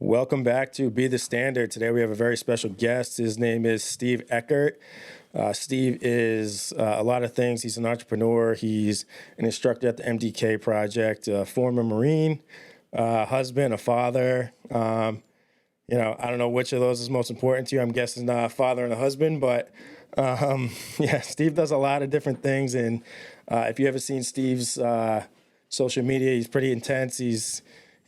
Welcome back to Be the Standard. Today we have a very special guest. His name is Steve Eckert. Steve is a lot of things. He's an entrepreneur. He's an instructor at the MDK Project, a former Marine, husband, a father. I don't know which of those is most important to you. I'm guessing a father and a husband, but yeah, Steve does a lot of different things. And if you ever seen Steve's social media, he's pretty intense. He's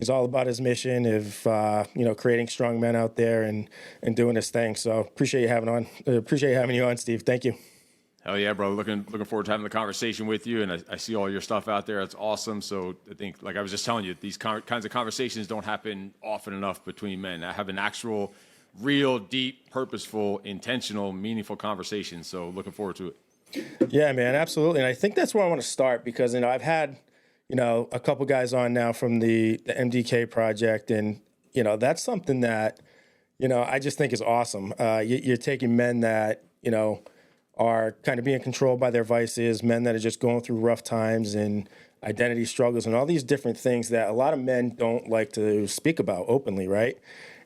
all about his mission of creating strong men out there and doing his thing. So appreciate having you on, Steve. Thank you. Hell yeah, bro. Looking forward to having the conversation with you. And I see all your stuff out there. It's awesome. So I think, like I was just telling you, these kinds of conversations don't happen often enough between men. I have an actual, real, deep, purposeful, intentional, meaningful conversation. So looking forward to it. Yeah, man, absolutely. And I think that's where I want to start because, I've had, a couple guys on now from the MDK project. And, that's something that, I just think is awesome. You're taking men that, are kind of being controlled by their vices, men that are just going through rough times and identity struggles and all these different things that a lot of men don't like to speak about openly, right?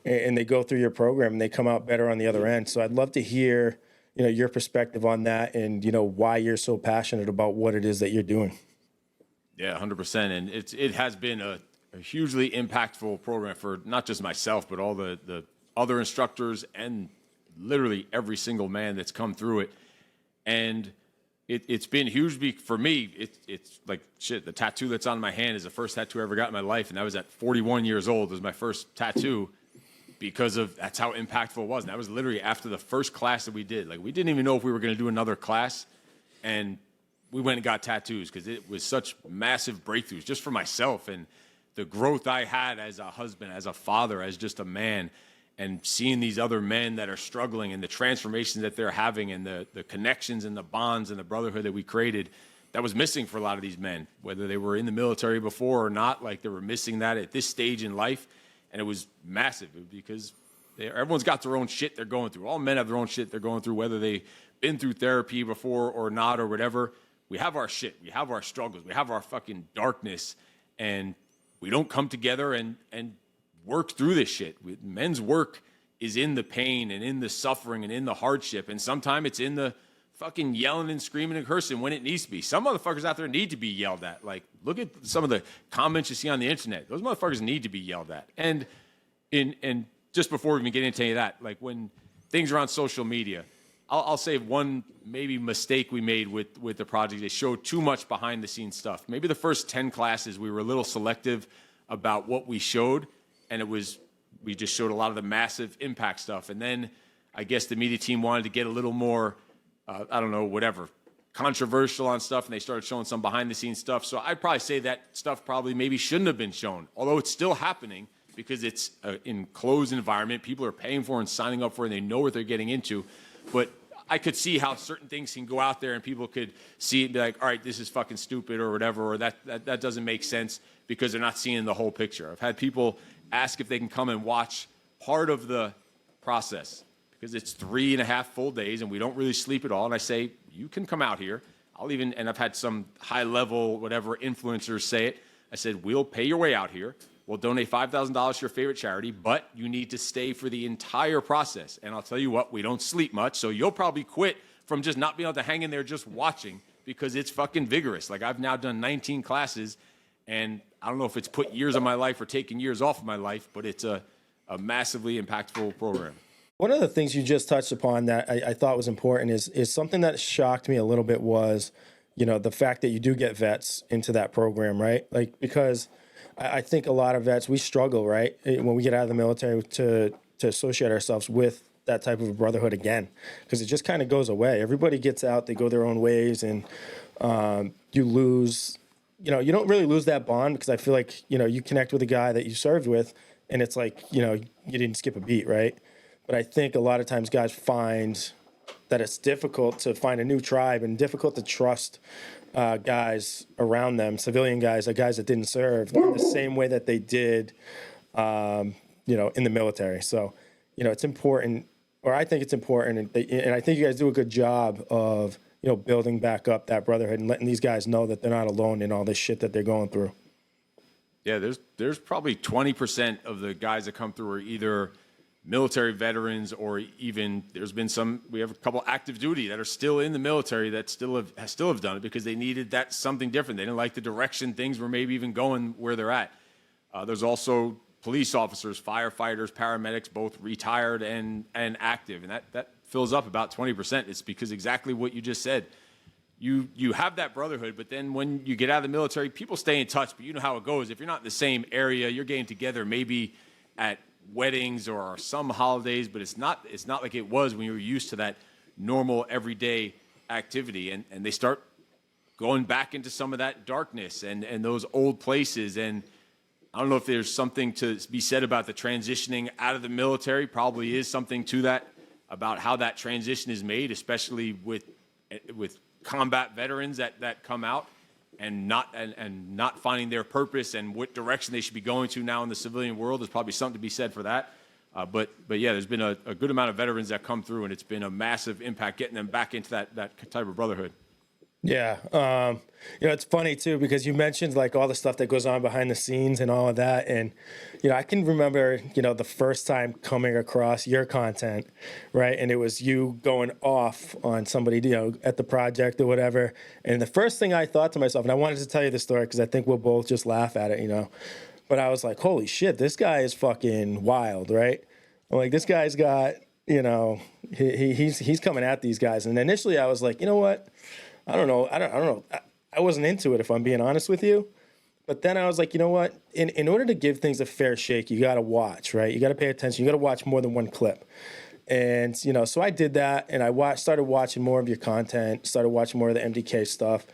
And they go through your program and they come out better on the other end. So I'd love to hear, your perspective on that and, why you're so passionate about what it is that you're doing. Yeah, 100%. And it has been a hugely impactful program for not just myself, but all the other instructors and literally every single man that's come through it. And it's been huge for me. It's like, shit, the tattoo that's on my hand is the first tattoo I ever got in my life. And I was at 41 years old. It was my first tattoo because that's how impactful it was. And that was literally after the first class that we did. Like, we didn't even know if we were going to do another class. And we went and got tattoos because it was such massive breakthroughs just for myself and the growth I had as a husband, as a father, as just a man. And seeing these other men that are struggling and the transformations that they're having and the connections and the bonds and the brotherhood that we created that was missing for a lot of these men, whether they were in the military before or not, like they were missing that at this stage in life. And it was massive because everyone's got their own shit they're going through. All men have their own shit they're going through, whether they've been through therapy before or not or whatever. We have our shit. We have our struggles. We have our fucking darkness. And we don't come together and work through this shit. Men's work is in the pain and in the suffering and in the hardship. And sometimes it's in the fucking yelling and screaming and cursing when it needs to be. Some motherfuckers out there need to be yelled at. Like, look at some of the comments you see on the internet. Those motherfuckers need to be yelled at. And just before we even get into any of that, like when things are on social media, I'll say one maybe mistake we made with the project. They showed too much behind the scenes stuff. Maybe the first 10 classes, we were a little selective about what we showed. And we just showed a lot of the massive impact stuff. And then I guess the media team wanted to get a little more, controversial on stuff. And they started showing some behind the scenes stuff. So I'd probably say that stuff probably maybe shouldn't have been shown, although it's still happening because it's an enclosed environment. People are paying for and signing up for it and they know what they're getting into. But I could see how certain things can go out there and people could see it and be like, all right, this is fucking stupid or whatever, or that doesn't make sense because they're not seeing the whole picture. I've had people ask if they can come and watch part of the process because it's 3.5 full days and we don't really sleep at all. And I say, you can come out here. And I've had some high level, whatever influencers say it. I said, we'll pay your way out here. We'll donate $5,000 to your favorite charity, but you need to stay for the entire process. And I'll tell you what, we don't sleep much. So you'll probably quit from just not being able to hang in there just watching because it's fucking vigorous. Like, I've now done 19 classes and I don't know if it's put years of my life or taken years off of my life, but it's a massively impactful program. One of the things you just touched upon that I thought was important is something that shocked me a little bit was, the fact that you do get vets into that program, right? Like, because I think a lot of vets, we struggle, right, when we get out of the military to associate ourselves with that type of a brotherhood again, because it just kind of goes away. Everybody gets out, they go their own ways, and you lose. You don't really lose that bond because I feel like, you connect with a guy that you served with and it's like, you didn't skip a beat, right? But I think a lot of times guys find that it's difficult to find a new tribe and difficult to trust guys around them, civilian guys, like guys that didn't serve in the same way that they did, in the military. So, it's important, or I think it's important. And I think you guys do a good job of, building back up that brotherhood and letting these guys know that they're not alone in all this shit that they're going through. Yeah, there's probably 20% of the guys that come through are either military veterans, or even there's been some. We have a couple active duty that are still in the military that still have done it because they needed that something different. They didn't like the direction things were maybe even going where they're at. There's also police officers, firefighters, paramedics, both retired and active, and that fills up about 20%. It's because exactly what you just said. You have that brotherhood, but then when you get out of the military, people stay in touch, but you know how it goes. If you're not in the same area, you're getting together maybe at weddings or some holidays, but it's not like it was when you were used to that normal everyday activity. And they start going back into some of that darkness and those old places. And I don't know if there's something to be said about the transitioning out of the military. Probably is something to that, about how that transition is made, especially with combat veterans that come out and not finding their purpose and what direction they should be going to now in the civilian world. There's probably something to be said for that. But yeah, there's been a good amount of veterans that come through, and it's been a massive impact getting them back into that type of brotherhood. Yeah. It's funny too, because you mentioned like all the stuff that goes on behind the scenes and all of that. And, I can remember, the first time coming across your content, right? And it was you going off on somebody, at the project or whatever. And the first thing I thought to myself, and I wanted to tell you the story because I think we'll both just laugh at it, but I was like, holy shit, this guy is fucking wild, right? I'm like, this guy's got, he's coming at these guys. And initially I was like, you know what? I don't know. I wasn't into it, if I'm being honest with you. But then I was like, you know what? In order to give things a fair shake, you got to watch, right? You got to pay attention. You got to watch more than one clip. And, so I did that, and I started watching more of your content, started watching more of the MDK stuff.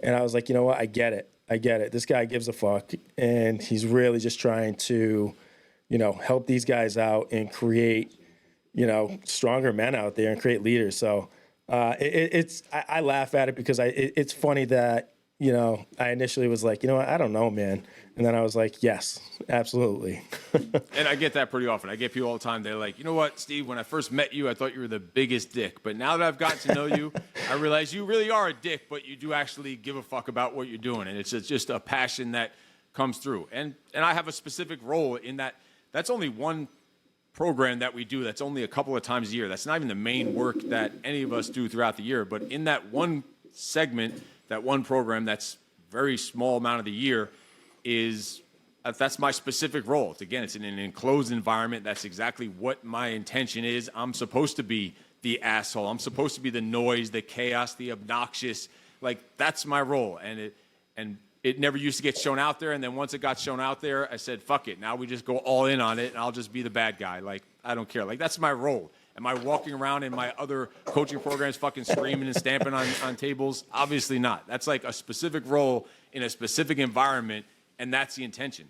And I was like, you know what? I get it. This guy gives a fuck. And he's really just trying to, help these guys out and create, stronger men out there and create leaders. So I laugh at it because it's funny that, I initially was like, I don't know, man. And then I was like, yes, absolutely. And I get that pretty often. I get people all the time. They're like, you know what, Steve, when I first met you, I thought you were the biggest dick. But now that I've gotten to know you, I realize you really are a dick, but you do actually give a fuck about what you're doing. And it's just a passion that comes through. And I have a specific role in that. That's only one program that we do. That's only a couple of times a year. That's not even the main work that any of us do throughout the year. But in that one segment, that one program, that's very small amount of the year, that's my specific role. It's in an enclosed environment. That's exactly what my intention is. I'm supposed to be the asshole. I'm supposed to be the noise, the chaos, the obnoxious. Like, that's my role. And it never used to get shown out there. And then once it got shown out there, I said, fuck it. Now we just go all in on it, and I'll just be the bad guy. Like, I don't care. Like, that's my role. Am I walking around in my other coaching programs fucking screaming and stamping on tables? Obviously not. That's like a specific role in a specific environment, and that's the intention.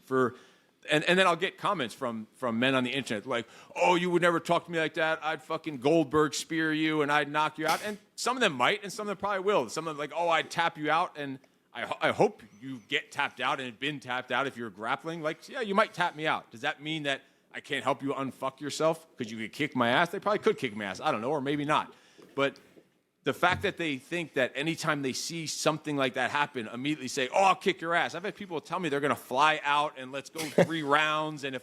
And then I'll get comments from men on the internet like, oh, you would never talk to me like that. I'd fucking Goldberg spear you, and I'd knock you out. And some of them might, and some of them probably will. Some of them like, oh, I'd tap you out, and I hope you get tapped out and have been tapped out if you're grappling. Like, yeah, you might tap me out. Does that mean that I can't help you unfuck yourself because you could kick my ass? They probably could kick my ass. I don't know, or maybe not. But the fact that they think that anytime they see something like that happen, immediately say, oh, I'll kick your ass. I've had people tell me they're going to fly out and let's go 3 rounds. And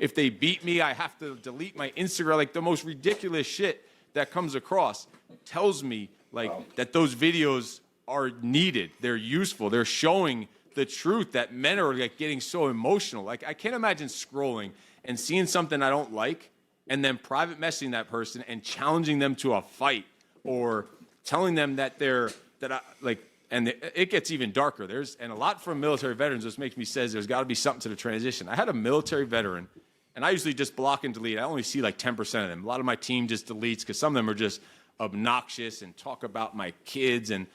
if they beat me, I have to delete my Instagram. Like, the most ridiculous shit that comes across tells me that those videos are needed. They're useful. They're showing the truth that men are like getting so emotional. Like, I can't imagine scrolling and seeing something I don't like and then private messaging that person and challenging them to a fight, or telling them that and it gets even darker. And a lot from military veterans, this makes me says there's got to be something to the transition. I had a military veteran, and I usually just block and delete. I only see like 10% of them. A lot of my team just deletes because some of them are just obnoxious and talk about my kids. And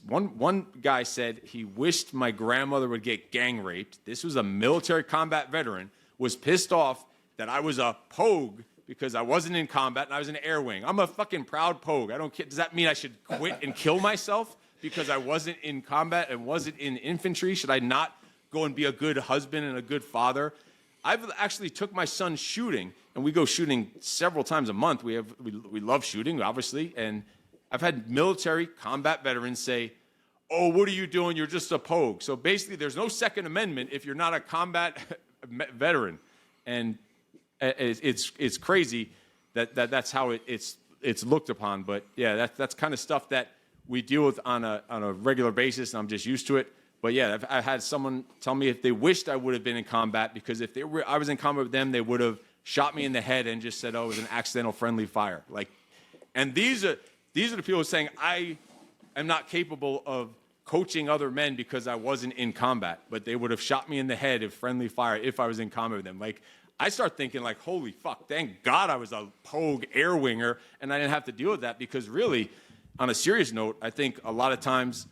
one guy said he wished my grandmother would get gang raped. This was a military combat veteran, was pissed off that I was a pogue because I wasn't in combat and I was in air wing. I'm a fucking proud pogue. I don't care. Does that mean I should quit and kill myself because I wasn't in combat and wasn't in infantry? Should I not go and be a good husband and a good father? I've actually took my son shooting, and we go shooting several times a month. We love shooting, obviously, and I've had military combat veterans say, oh, what are you doing? You're just a pogue. So basically, there's no Second Amendment if you're not a combat veteran, and it's crazy that's how it's looked upon. But yeah, that's kind of stuff that we deal with on a regular basis, and I'm just used to it. But yeah, I've had someone tell me if they wished I would have been in combat, because if I was in combat with them, they would have shot me in the head and just said, "Oh, it was an accidental friendly fire." Like, and these are the people saying I am not capable of coaching other men because I wasn't in combat, but they would have shot me in the head if friendly fire if I was in combat with them. Like, I start thinking like, holy fuck, thank God I was a pogue air winger and I didn't have to deal with that, because really, on a serious note, I think a lot of times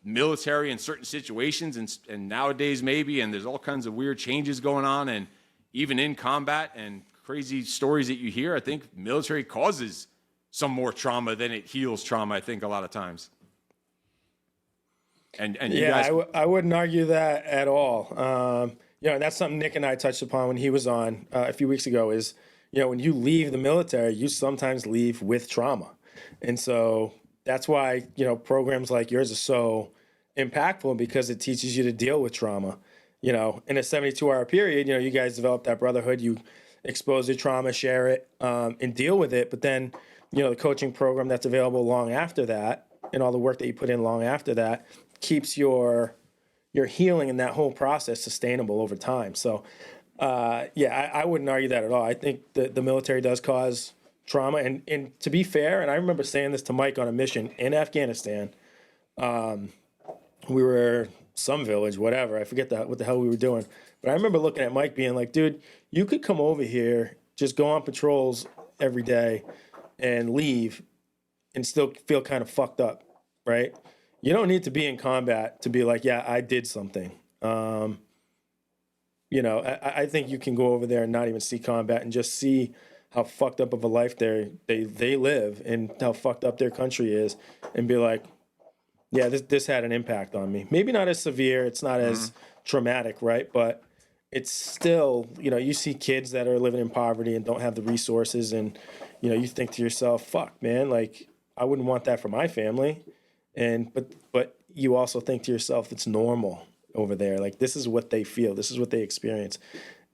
military in certain situations and nowadays maybe, and there's all kinds of weird changes going on, and even in combat and crazy stories that you hear, I think military causes some more trauma than it heals trauma, I think, a lot of times. And you guys... I wouldn't argue that at all. And that's something Nick and I touched upon when he was on a few weeks ago is, when you leave the military, you sometimes leave with trauma. And so that's why, programs like yours are so impactful, because it teaches you to deal with trauma. In a 72-hour period, you guys develop that brotherhood, you expose your trauma, share it, and deal with it. But then, the coaching program that's available long after that, and all the work that you put in long after that, keeps your healing in that whole process sustainable over time. So, I wouldn't argue that at all. I think that the military does cause trauma. And to be fair, and I remember saying this to Mike on a mission in Afghanistan, we were some village, whatever. I forget what the hell we were doing. But I remember looking at Mike being like, dude, you could come over here, just go on patrols every day and leave and still feel kind of fucked up, right? You don't need to be in combat to be like, yeah, I did something. I think you can go over there and not even see combat and just see how fucked up of a life they live and how fucked up their country is, and be like, yeah, this had an impact on me. Maybe not as severe, it's not as traumatic, right? But it's still, you see kids that are living in poverty and don't have the resources, and you think to yourself, fuck, man, like I wouldn't want that for my family. But you also think to yourself, it's normal over there. Like, this is what they feel, this is what they experience,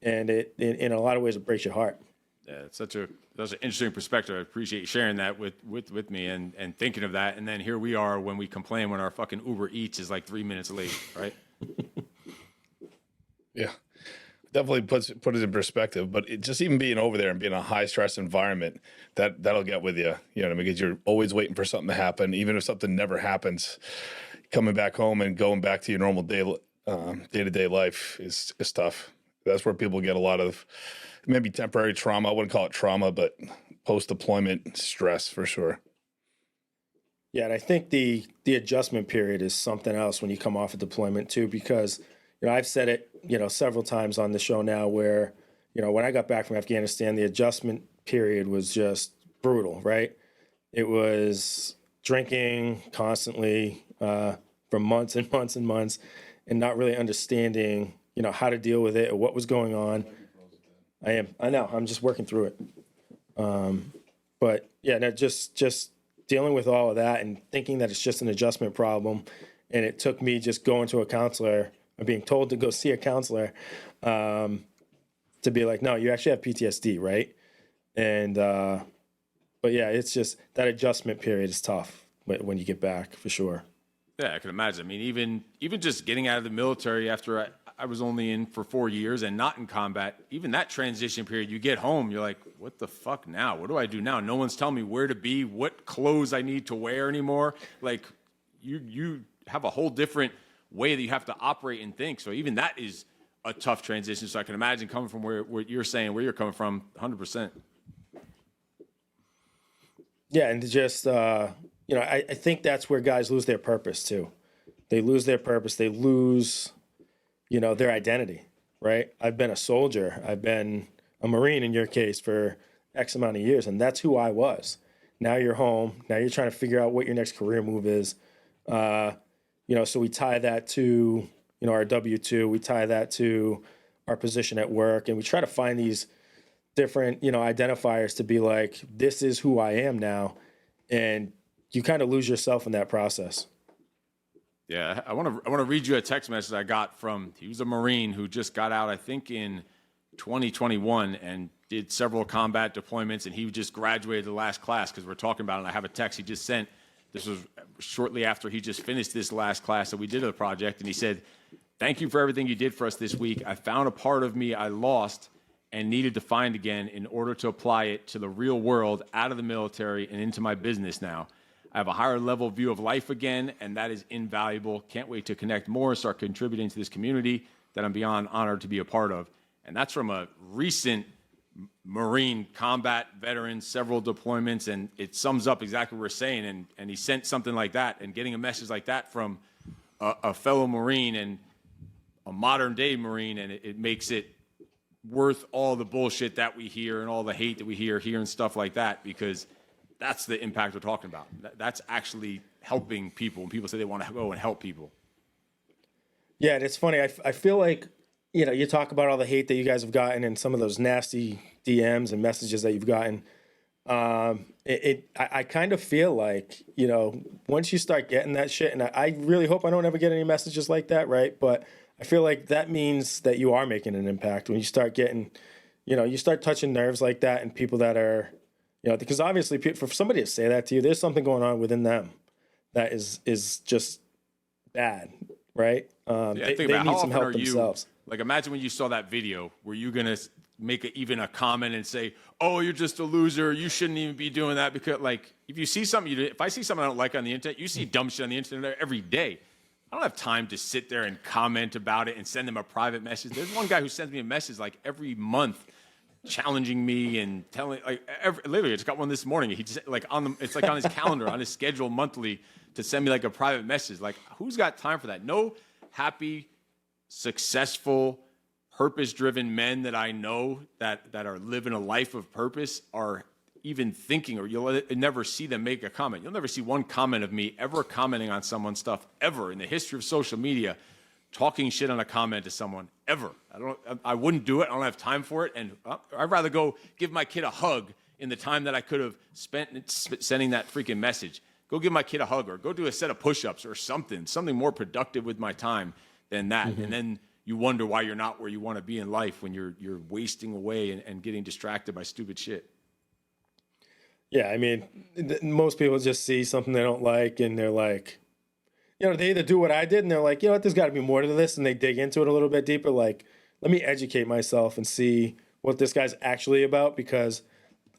and it in a lot of ways it breaks your heart. Yeah, it's such an interesting perspective. I appreciate you sharing that with me and thinking of that. And then here we are when we complain when our fucking Uber Eats is like 3 minutes late, right? Yeah, definitely put it in perspective. But just even being over there and being in a high stress environment, that'll get with you. Because you're always waiting for something to happen, even if something never happens. Coming back home and going back to your normal day-to-day life is tough. That's where people get a lot of maybe temporary trauma. I wouldn't call it trauma, but post-deployment stress for sure. Yeah, and I think the adjustment period is something else when you come off a deployment too, because I've said it several times on the show now, where when I got back from Afghanistan, the adjustment period was just brutal, right? It was drinking constantly for months and months and months, and not really understanding how to deal with it or what was going on. I know I'm just working through it. But yeah, no, just dealing with all of that and thinking that it's just an adjustment problem. And it took me just going to a counselor or being told to go see a counselor to be like, no, you actually have PTSD, right? And but yeah, it's just that adjustment period is tough when you get back, for sure. Yeah, I can imagine. I mean, even just getting out of the military after I was only in for 4 years and not in combat, even that transition period, you get home, you're like, what the fuck now? What do I do now? No one's telling me where to be, what clothes I need to wear anymore. Like, you have a whole different way that you have to operate and think. So even that is a tough transition. So I can imagine coming from where you're saying, where you're coming from, 100%. Yeah, and just, I think that's where guys lose their purpose too. They lose their purpose. They lose, their identity, right? I've been a soldier. I've been a Marine in your case for X amount of years, and that's who I was. Now you're home. Now you're trying to figure out what your next career move is. So we tie that to, our W-2. We tie that to our position at work, and we try to find these different, identifiers to be like, this is who I am now. And you kind of lose yourself in that process. Yeah, I want to read you a text message I got from. He was a Marine who just got out, I think, in 2021, and did several combat deployments, and he just graduated the last class because we're talking about it. And I have a text he just sent. This was shortly after he just finished this last class that we did of the project, and he said, "Thank you for everything you did for us this week. I found a part of me I lost and needed to find again in order to apply it to the real world, out of the military and into my business now. I have a higher level view of life again, and that is invaluable. Can't wait to connect more, start contributing to this community that I'm beyond honored to be a part of." And that's from a recent Marine combat veteran, several deployments, and it sums up exactly what we're saying. And he sent something like that, and getting a message like that from a fellow Marine and a modern day Marine, and it makes it worth all the bullshit that we hear and all the hate that we hear and stuff like that, because that's the impact we're talking about. That's actually helping people. When people say they want to go and help people. Yeah, and it's funny. I feel like, you know, you talk about all the hate that you guys have gotten and some of those nasty DMs and messages that you've gotten. I kind of feel like, you know, once you start getting that shit, and I really hope I don't ever get any messages like that, right? But I feel like that means that you are making an impact when you start getting, you know, you start touching nerves like that, and people that are, you know, because obviously for somebody to say that to you, there's something going on within them that is just bad, right? They need some help themselves. Like, imagine when you saw that video, were you going to make even a comment and say, "Oh, you're just a loser. You shouldn't even be doing that"? Because, like, if you see something, if I see something I don't like on the internet, you see dumb shit on the internet every day. I don't have time to sit there and comment about it and send them a private message. There's one guy who sends me a message like every month, challenging me and telling, like, literally, I just got one this morning. He just, like, it's like on his calendar, on his schedule monthly, to send me like a private message. Like, who's got time for that? No happy, successful, purpose-driven men that I know that are living a life of purpose are even thinking, or you'll never see them make a comment. You'll never see one comment of me ever commenting on someone's stuff ever in the history of social media, talking shit on a comment to someone ever. I wouldn't do it. I don't have time for it. And I'd rather go give my kid a hug in the time that I could have spent sending that freaking message. Go give my kid a hug, or go do a set of push-ups or something more productive with my time than that. Mm-hmm. And then you wonder why you're not where you want to be in life, when you're wasting away and getting distracted by stupid shit. Yeah, I mean, most people just see something they don't like, and they're like, you know, they either do what I did, and they're like, you know what, there's got to be more to this, and they dig into it a little bit deeper. Like, let me educate myself and see what this guy's actually about, because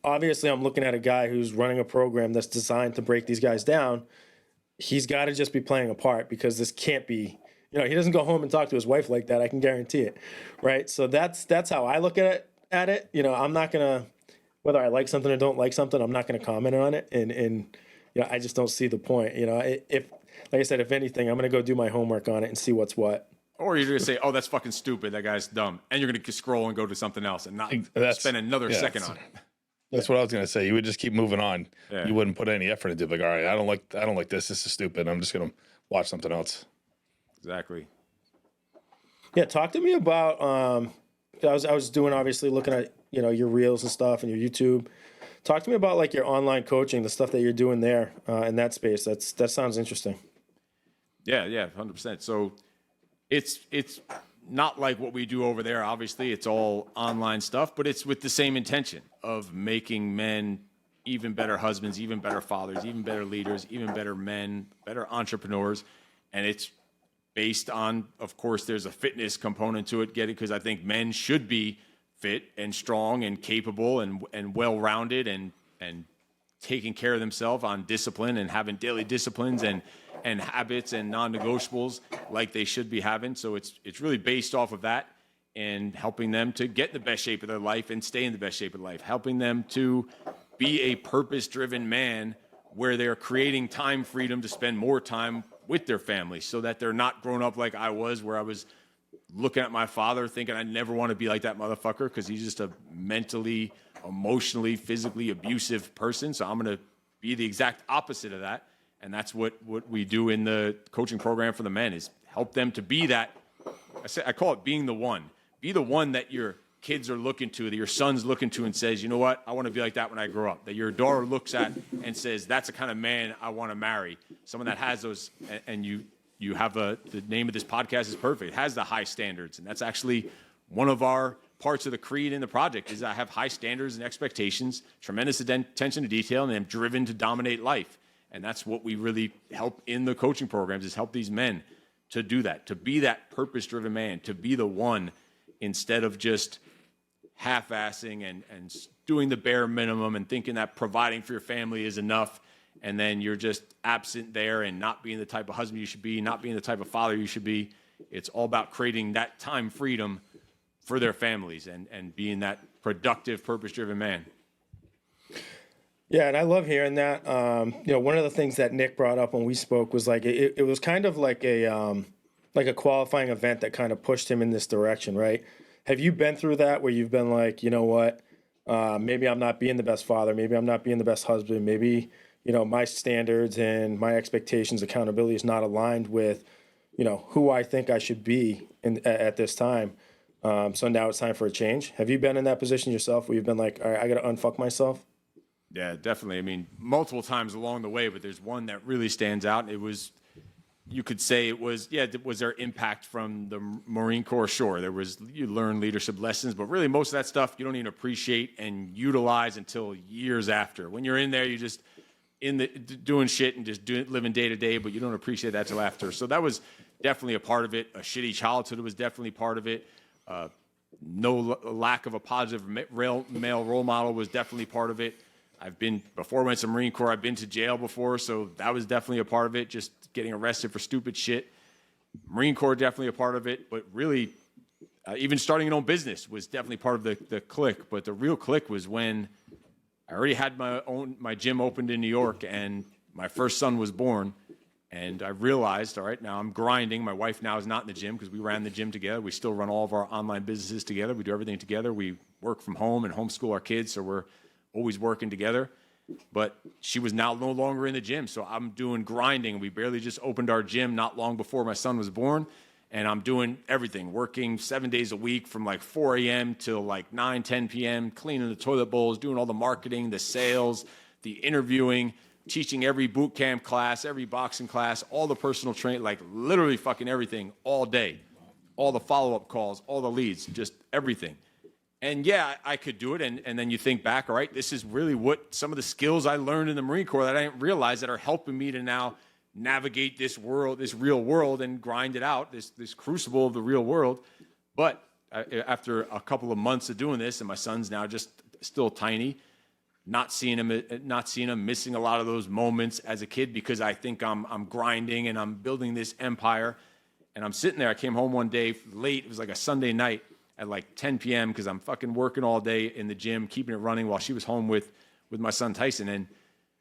obviously I'm looking at a guy who's running a program that's designed to break these guys down. He's got to just be playing a part, because this can't be, you know, he doesn't go home and talk to his wife like that. I can guarantee it, right? So that's how I look at it. You know, I'm not gonna, whether I like something or don't like something, I'm not gonna comment on it, and you know, I just don't see the point. You know, if, like I said, if anything, I'm gonna go do my homework on it and see what's what. Or you're gonna say, "Oh, that's fucking stupid. That guy's dumb," and you're gonna scroll and go to something else and not spend another second on it. That's what I was gonna say. You would just keep moving on. Yeah. You wouldn't put any effort into it. Like, all right, I don't like this. This is stupid. I'm just gonna watch something else. Exactly. Yeah, talk to me about. I was doing, obviously, looking at, you know, your reels and stuff and your YouTube. Talk to me about, like, your online coaching, the stuff that you're doing there in that space. That sounds interesting. Yeah, 100%. So it's not like what we do over there. Obviously, it's all online stuff, but it's with the same intention of making men even better husbands, even better fathers, even better leaders, even better men, better entrepreneurs. And it's based on, of course, there's a fitness component to it, because I think men should be fit and strong and capable and well-rounded and taking care of themselves on discipline and having daily disciplines and habits and non-negotiables like they should be having. So it's really based off of that, and helping them to get in the best shape of their life and stay in the best shape of life, helping them to be a purpose-driven man where they're creating time freedom to spend more time with their family, so that they're not grown up like I was, where I was looking at my father thinking I never want to be like that motherfucker, because he's just a mentally, emotionally, physically abusive person. So I'm going to be the exact opposite of that. And that's what we do in the coaching program for the men, is help them to be that. I call it being the one. Be the one that your kids are looking to, that your son's looking to and says, you know what, I want to be like that when I grow up. That your daughter looks at and says, that's the kind of man I want to marry. Someone that has those, and you you have the name of this podcast is perfect. It has the high standards. And that's actually one of our parts of the creed in the project is I have high standards and expectations, tremendous attention to detail, and I'm driven to dominate life. And that's what we really help in the coaching programs is help these men to do that, to be that purpose-driven man, to be the one instead of just half-assing and doing the bare minimum and thinking that providing for your family is enough. And then you're just absent there and not being the type of husband you should be, not being the type of father you should be. It's all about creating that time freedom for their families and being that productive, purpose-driven man. Yeah, and I love hearing that. One of the things that Nick brought up when we spoke was like it was kind of like a qualifying event that kind of pushed him in this direction, right? Have you been through that where you've been like, you know what, maybe I'm not being the best father, maybe I'm not being the best husband, maybe my standards and my expectations, accountability is not aligned with who I think I should be at this time. So now it's time for a change. Have you been in that position yourself where you've been like, all right, I got to unfuck myself? Yeah, definitely. I mean, multiple times along the way, but there's one that really stands out. It was, you could say it was there impact from the Marine Corps? Sure, you learn leadership lessons, but really most of that stuff you don't even appreciate and utilize until years after. When you're in there, you just doing shit and just living day to day, but you don't appreciate that till after. So that was definitely a part of it. A shitty childhood was definitely part of it. No lack of a positive male role model was definitely part of it. Before I went to the Marine Corps, I've been to jail before, so that was definitely a part of it, just getting arrested for stupid shit. Marine Corps definitely a part of it, but really, even starting your own business was definitely part of the click. But the real click was when I already had my gym opened in New York, and my first son was born, and I realized, all right, now I'm grinding. My wife now is not in the gym because we ran the gym together. We still run all of our online businesses together. We do everything together. We work from home and homeschool our kids, so we're always working together. But she was now no longer in the gym, so I'm doing grinding. We barely just opened our gym not long before my son was born, and I'm doing everything, working 7 days a week from like 4 a.m. till like 9, 10 p.m., cleaning the toilet bowls, doing all the marketing, the sales, the interviewing, teaching every boot camp class, every boxing class, all the personal training, like literally fucking everything all day, all the follow-up calls, all the leads, just everything. And yeah, I could do it. And then you think back, all right, this is really what some of the skills I learned in the Marine Corps that I didn't realize that are helping me to now navigate this world, this real world, and grind it out, this crucible of the real world. But after a couple of months of doing this, and my son's now just still tiny, not seeing him, missing a lot of those moments as a kid because I think I'm grinding and I'm building this empire. And I'm sitting there. I came home one day late. It was like a Sunday night at like 10 p.m. because I'm fucking working all day in the gym, keeping it running while she was home with my son Tyson. And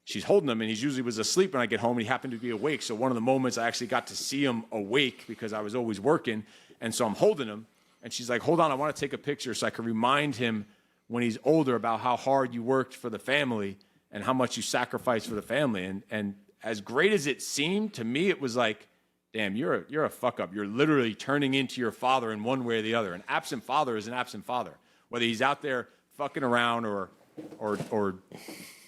she's holding him, and he usually was asleep when I get home, and he happened to be awake. So one of the moments I actually got to see him awake because I was always working. And so I'm holding him, and she's like, hold on, I want to take a picture so I can remind him when he's older about how hard you worked for the family and how much you sacrificed for the family. And as great as it seemed, to me, it was like, damn, you're a fuck up. You're literally turning into your father in one way or the other. An absent father is an absent father, whether he's out there fucking around or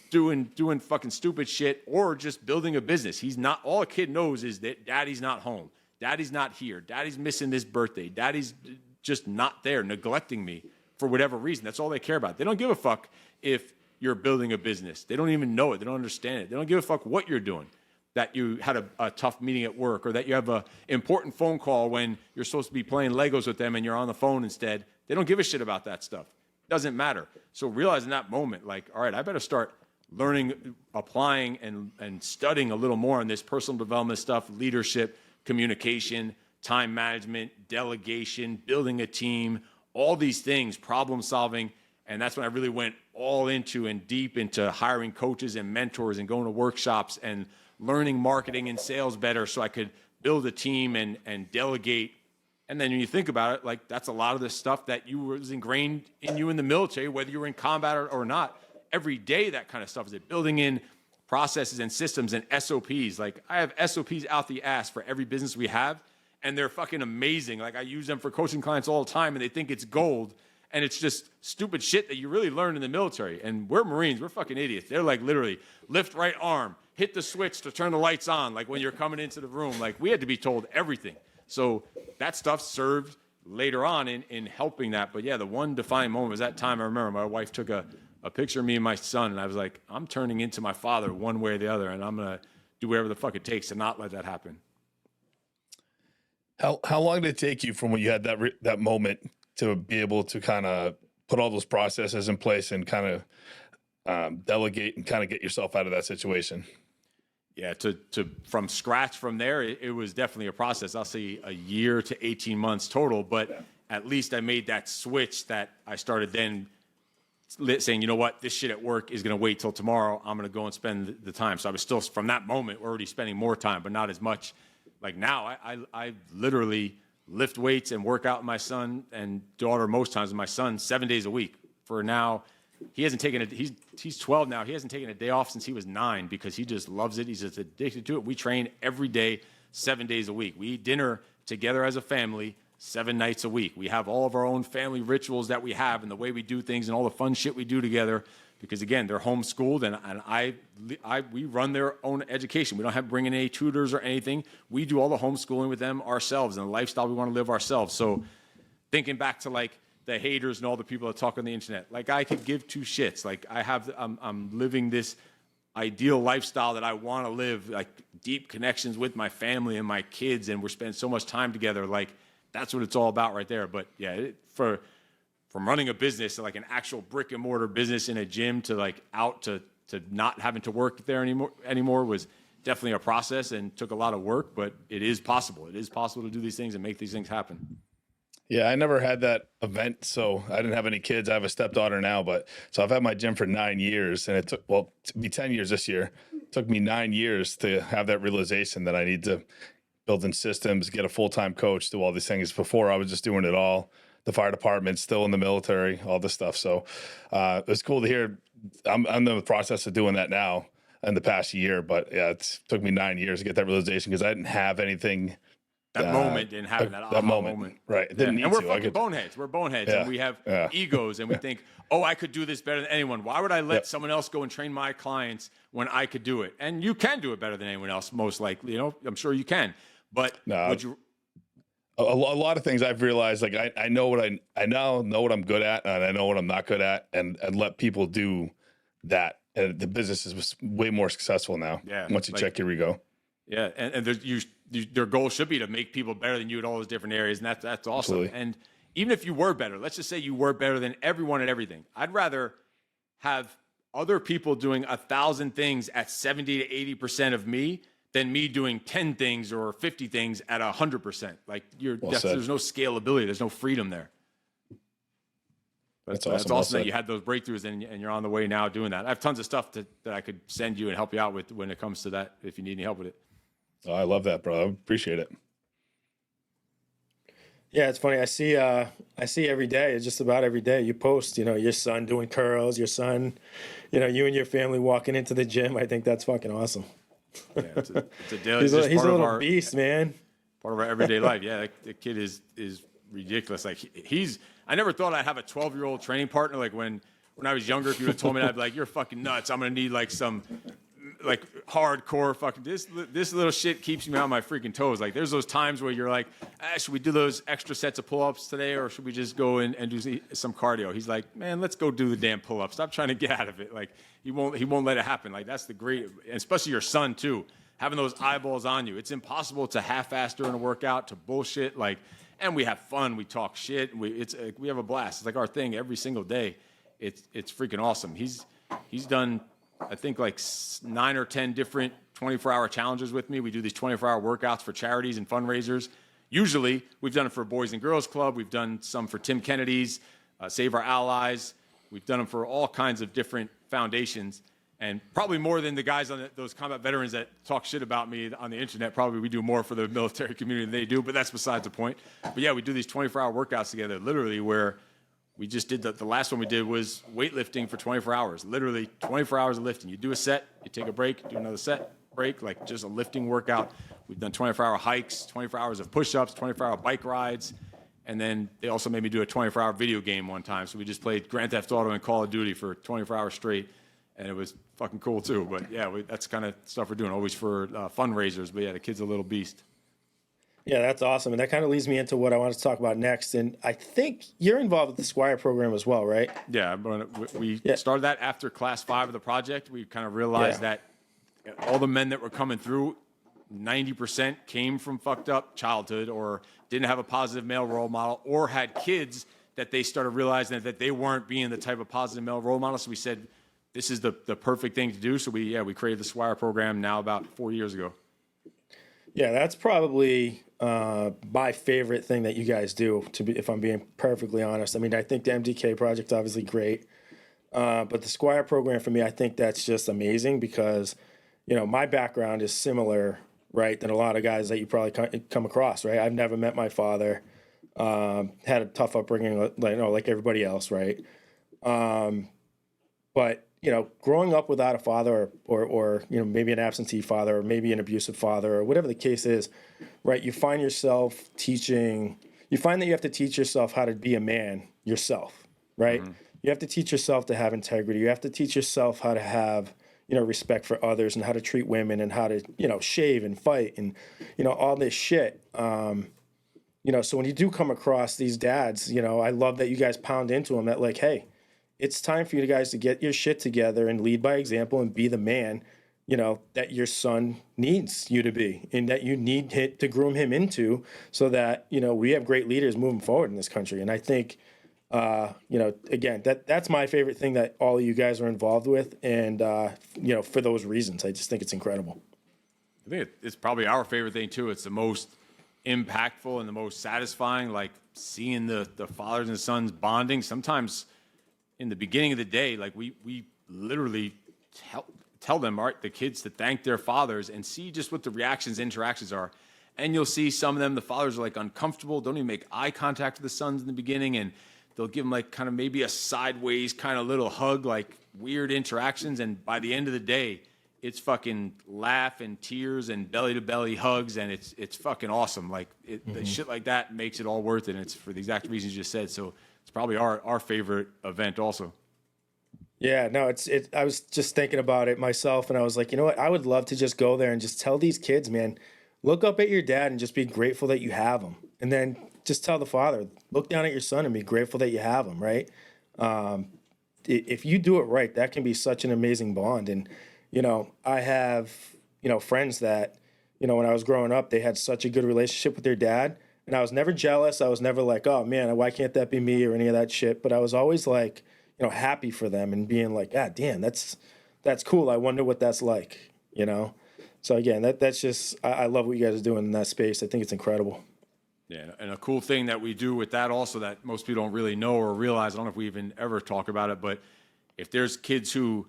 doing fucking stupid shit or just building a business. He's not. All a kid knows is that daddy's not home. Daddy's not here. Daddy's missing this birthday. Daddy's just not there, neglecting me for whatever reason. That's all they care about. They don't give a fuck if you're building a business. They don't even know it. They don't understand it. They don't give a fuck what you're doing. That you had a tough meeting at work, or that you have an important phone call when you're supposed to be playing Legos with them and you're on the phone instead. They don't give a shit about that stuff. It doesn't matter. So realize in that moment, like, all right, I better start learning, applying, and studying a little more on this personal development stuff, leadership, communication, time management, delegation, building a team, all these things, problem solving. And that's when I really went all into and deep into hiring coaches and mentors and going to workshops and learning marketing and sales better so I could build a team and delegate. And then when you think about it, like, that's a lot of the stuff that was ingrained in you in the military, whether you were in combat or not. Every day, that kind of stuff is it. Building in processes and systems and SOPs. Like, I have SOPs out the ass for every business we have, and they're fucking amazing. Like, I use them for coaching clients all the time, and they think it's gold. And it's just stupid shit that you really learn in the military. And we're Marines. We're fucking idiots. They're like literally lift right arm, hit the switch to turn the lights on, like when you're coming into the room. Like, we had to be told everything. So that stuff served later on in helping that. But yeah, the one defining moment was that time. I remember my wife took a picture of me and my son, and I was like, I'm turning into my father one way or the other, and I'm going to do whatever the fuck it takes to not let that happen. How long did it take you from when you had that moment to be able to kind of put all those processes in place and kind of delegate and kind of get yourself out of that situation? Yeah, to from scratch from there, it was definitely a process. I'll say a year to 18 months total, but at least I made that switch that I started then saying, you know what, this shit at work is going to wait till tomorrow. I'm going to go and spend the time. So I was still, from that moment, already spending more time, but not as much. Like now, I literally lift weights and work out with my son and daughter most times with my son 7 days a week. For now, he hasn't taken it. He's 12 now. He hasn't taken a day off since he was 9 because he just loves it. He's just addicted to it. We train every day, 7 days a week. We eat dinner together as a family 7 nights a week. We have all of our own family rituals that we have and the way we do things and all the fun shit we do together. Because again, they're homeschooled and we run their own education. We don't have to bring in any tutors or anything. We do all the homeschooling with them ourselves and the lifestyle we want to live ourselves. So thinking back to like the haters and all the people that talk on the internet, like I could give two shits. Like I'm living this ideal lifestyle that I want to live, like deep connections with my family and my kids, and we're spending so much time together. Like that's what it's all about right there. But yeah, from running a business, like an actual brick and mortar business in a gym to like out to not having to work there anymore was definitely a process and took a lot of work, but it is possible. It is possible to do these things and make these things happen. Yeah, I never had that event, so I didn't have any kids. I have a stepdaughter now, but so I've had my gym for 9 years, and it took, well, to be 10 years this year. It took me 9 years to have that realization that I need to build in systems, get a full-time coach, do all these things. Before I was just doing it all. The fire department, still in the military, all this stuff. So it was cool to hear. I'm in the process of doing that now in the past year, but yeah, it took me 9 years to get that realization because I didn't have anything. That moment didn't happen. That moment. Right. Didn't need and we're to. fucking boneheads. We're boneheads, and we have egos, and we think, oh, I could do this better than anyone. Why would I let someone else go and train my clients when I could do it? And you can do it better than anyone else, most likely. You know, I'm sure you can. But would you? A lot of things I've realized, like I know what I now know what I'm good at, and I know what I'm not good at, and let people do that. And the business is way more successful now. Yeah. Once you check your ego. Yeah, and their goal should be to make people better than you at all those different areas, and that's awesome. Absolutely. And even if you were better, let's just say you were better than everyone at everything. I'd rather have other people doing 1,000 things at 70 to 80% of me than me doing 10 things or 50 things at 100%. Like there's no scalability, there's no freedom there. That's awesome that you had those breakthroughs and you're on the way now doing that. I have tons of stuff that I could send you and help you out with when it comes to that if you need any help with it. Oh, I love that, bro. I appreciate it. Yeah, it's funny. I see every day, it's just about every day you post, your son doing curls, your son, you and your family walking into the gym. I think that's fucking awesome. Yeah, it's a daily. He's a little beast, man. Part of our everyday life. Yeah, the kid is ridiculous. Like I never thought I'd have a 12-year-old training partner. Like when I was younger, if you would have told me that, I'd be like, you're fucking nuts. I'm gonna need like some like hardcore fucking this little shit keeps me on my freaking toes. Like there's those times where you're like, should we do those extra sets of pull-ups today, or should we just go in and do some cardio? He's like, man, let's go do the damn pull-ups. Stop trying to get out of it. Like he won't let it happen. Like that's the great, and especially your son too, having those eyeballs on you. It's impossible to half-ass during a workout, to bullshit. Like, and we have fun. We talk shit. We have a blast. It's like our thing every single day. It's freaking awesome. He's done, I think, like 9 or 10 different 24-hour challenges with me. We do these 24-hour workouts for charities and fundraisers. Usually, we've done it for Boys and Girls Club. We've done some for Tim Kennedy's, Save Our Allies. We've done them for all kinds of different foundations. And probably more than the guys on those combat veterans that talk shit about me on the internet. Probably we do more for the military community than they do, but that's besides the point. But yeah, we do these 24-hour workouts together, literally, where we just did the last one we did was weightlifting for 24 hours. Literally 24 hours of lifting. You do a set, you take a break, do another set, break, like just a lifting workout. We've done 24-hour hikes, 24 hours of push-ups, 24-hour bike rides. And then they also made me do a 24-hour video game one time. So we just played Grand Theft Auto and Call of Duty for 24 hours straight. and it was fucking cool too. But yeah, that's kind of stuff we're doing always for fundraisers. But yeah, the kid's a little beast. Yeah, that's awesome. And that kind of leads me into what I wanted to talk about next. And I think you're involved with the Squire program as well, right? Yeah, but we started that after class 5 of the project. We kind of realized that all the men that were coming through, 90% came from fucked up childhood or didn't have a positive male role model or had kids that they started realizing that they weren't being the type of positive male role model. So we said, this is the perfect thing to do. So we created the Squire program now about 4 years ago. Yeah, that's probably my favorite thing that you guys do, if I'm being perfectly honest. I mean, I think the MDK project's obviously great. But the Squire program for me, I think that's just amazing because, my background is similar, right, than a lot of guys that you probably come across, right? I've never met my father, had a tough upbringing, like everybody else, right? But, growing up without a father or maybe an absentee father or maybe an abusive father or whatever the case is, right, you find that you have to teach yourself how to be a man yourself, right? Mm-hmm. You have to teach yourself to have integrity. You have to teach yourself how to have, respect for others and how to treat women and how to, shave and fight and, all this shit. So when you do come across these dads, I love that you guys pound into them that like, hey, it's time for you guys to get your shit together and lead by example and be the man, that your son needs you to be and that you need to groom him into so that, we have great leaders moving forward in this country. And I think, again, that's my favorite thing that all of you guys are involved with. And, for those reasons, I just think it's incredible. I think it's probably our favorite thing too. It's the most impactful and the most satisfying, like seeing the fathers and sons bonding. Sometimes in the beginning of the day, like we literally tell them, all right, the kids to thank their fathers and see just what the interactions are. And you'll see some of them, the fathers are like uncomfortable, don't even make eye contact with the sons in the beginning. And they'll give them like kind of maybe a sideways kind of little hug, like weird interactions. And by the end of the day, it's fucking laugh and tears and belly to belly hugs. And it's fucking awesome. Like the shit like that makes it all worth it. And it's for the exact reasons you just said. So it's probably our favorite event also. Yeah, no, I was just thinking about it myself and I was like, you know what? I would love to just go there and just tell these kids, man, look up at your dad and just be grateful that you have him. And then just tell the father, look down at your son and be grateful that you have him, right? If you do it right, that can be such an amazing bond. And, I have, friends that, when I was growing up, they had such a good relationship with their dad. And I was never jealous. I was never like, oh, man, why can't that be me or any of that shit? But I was always like, happy for them and being like, damn, that's cool. I wonder what that's like, So, again, that's just I love what you guys are doing in that space. I think it's incredible. Yeah, and a cool thing that we do with that also that most people don't really know or realize, I don't know if we even ever talk about it, but if there's kids who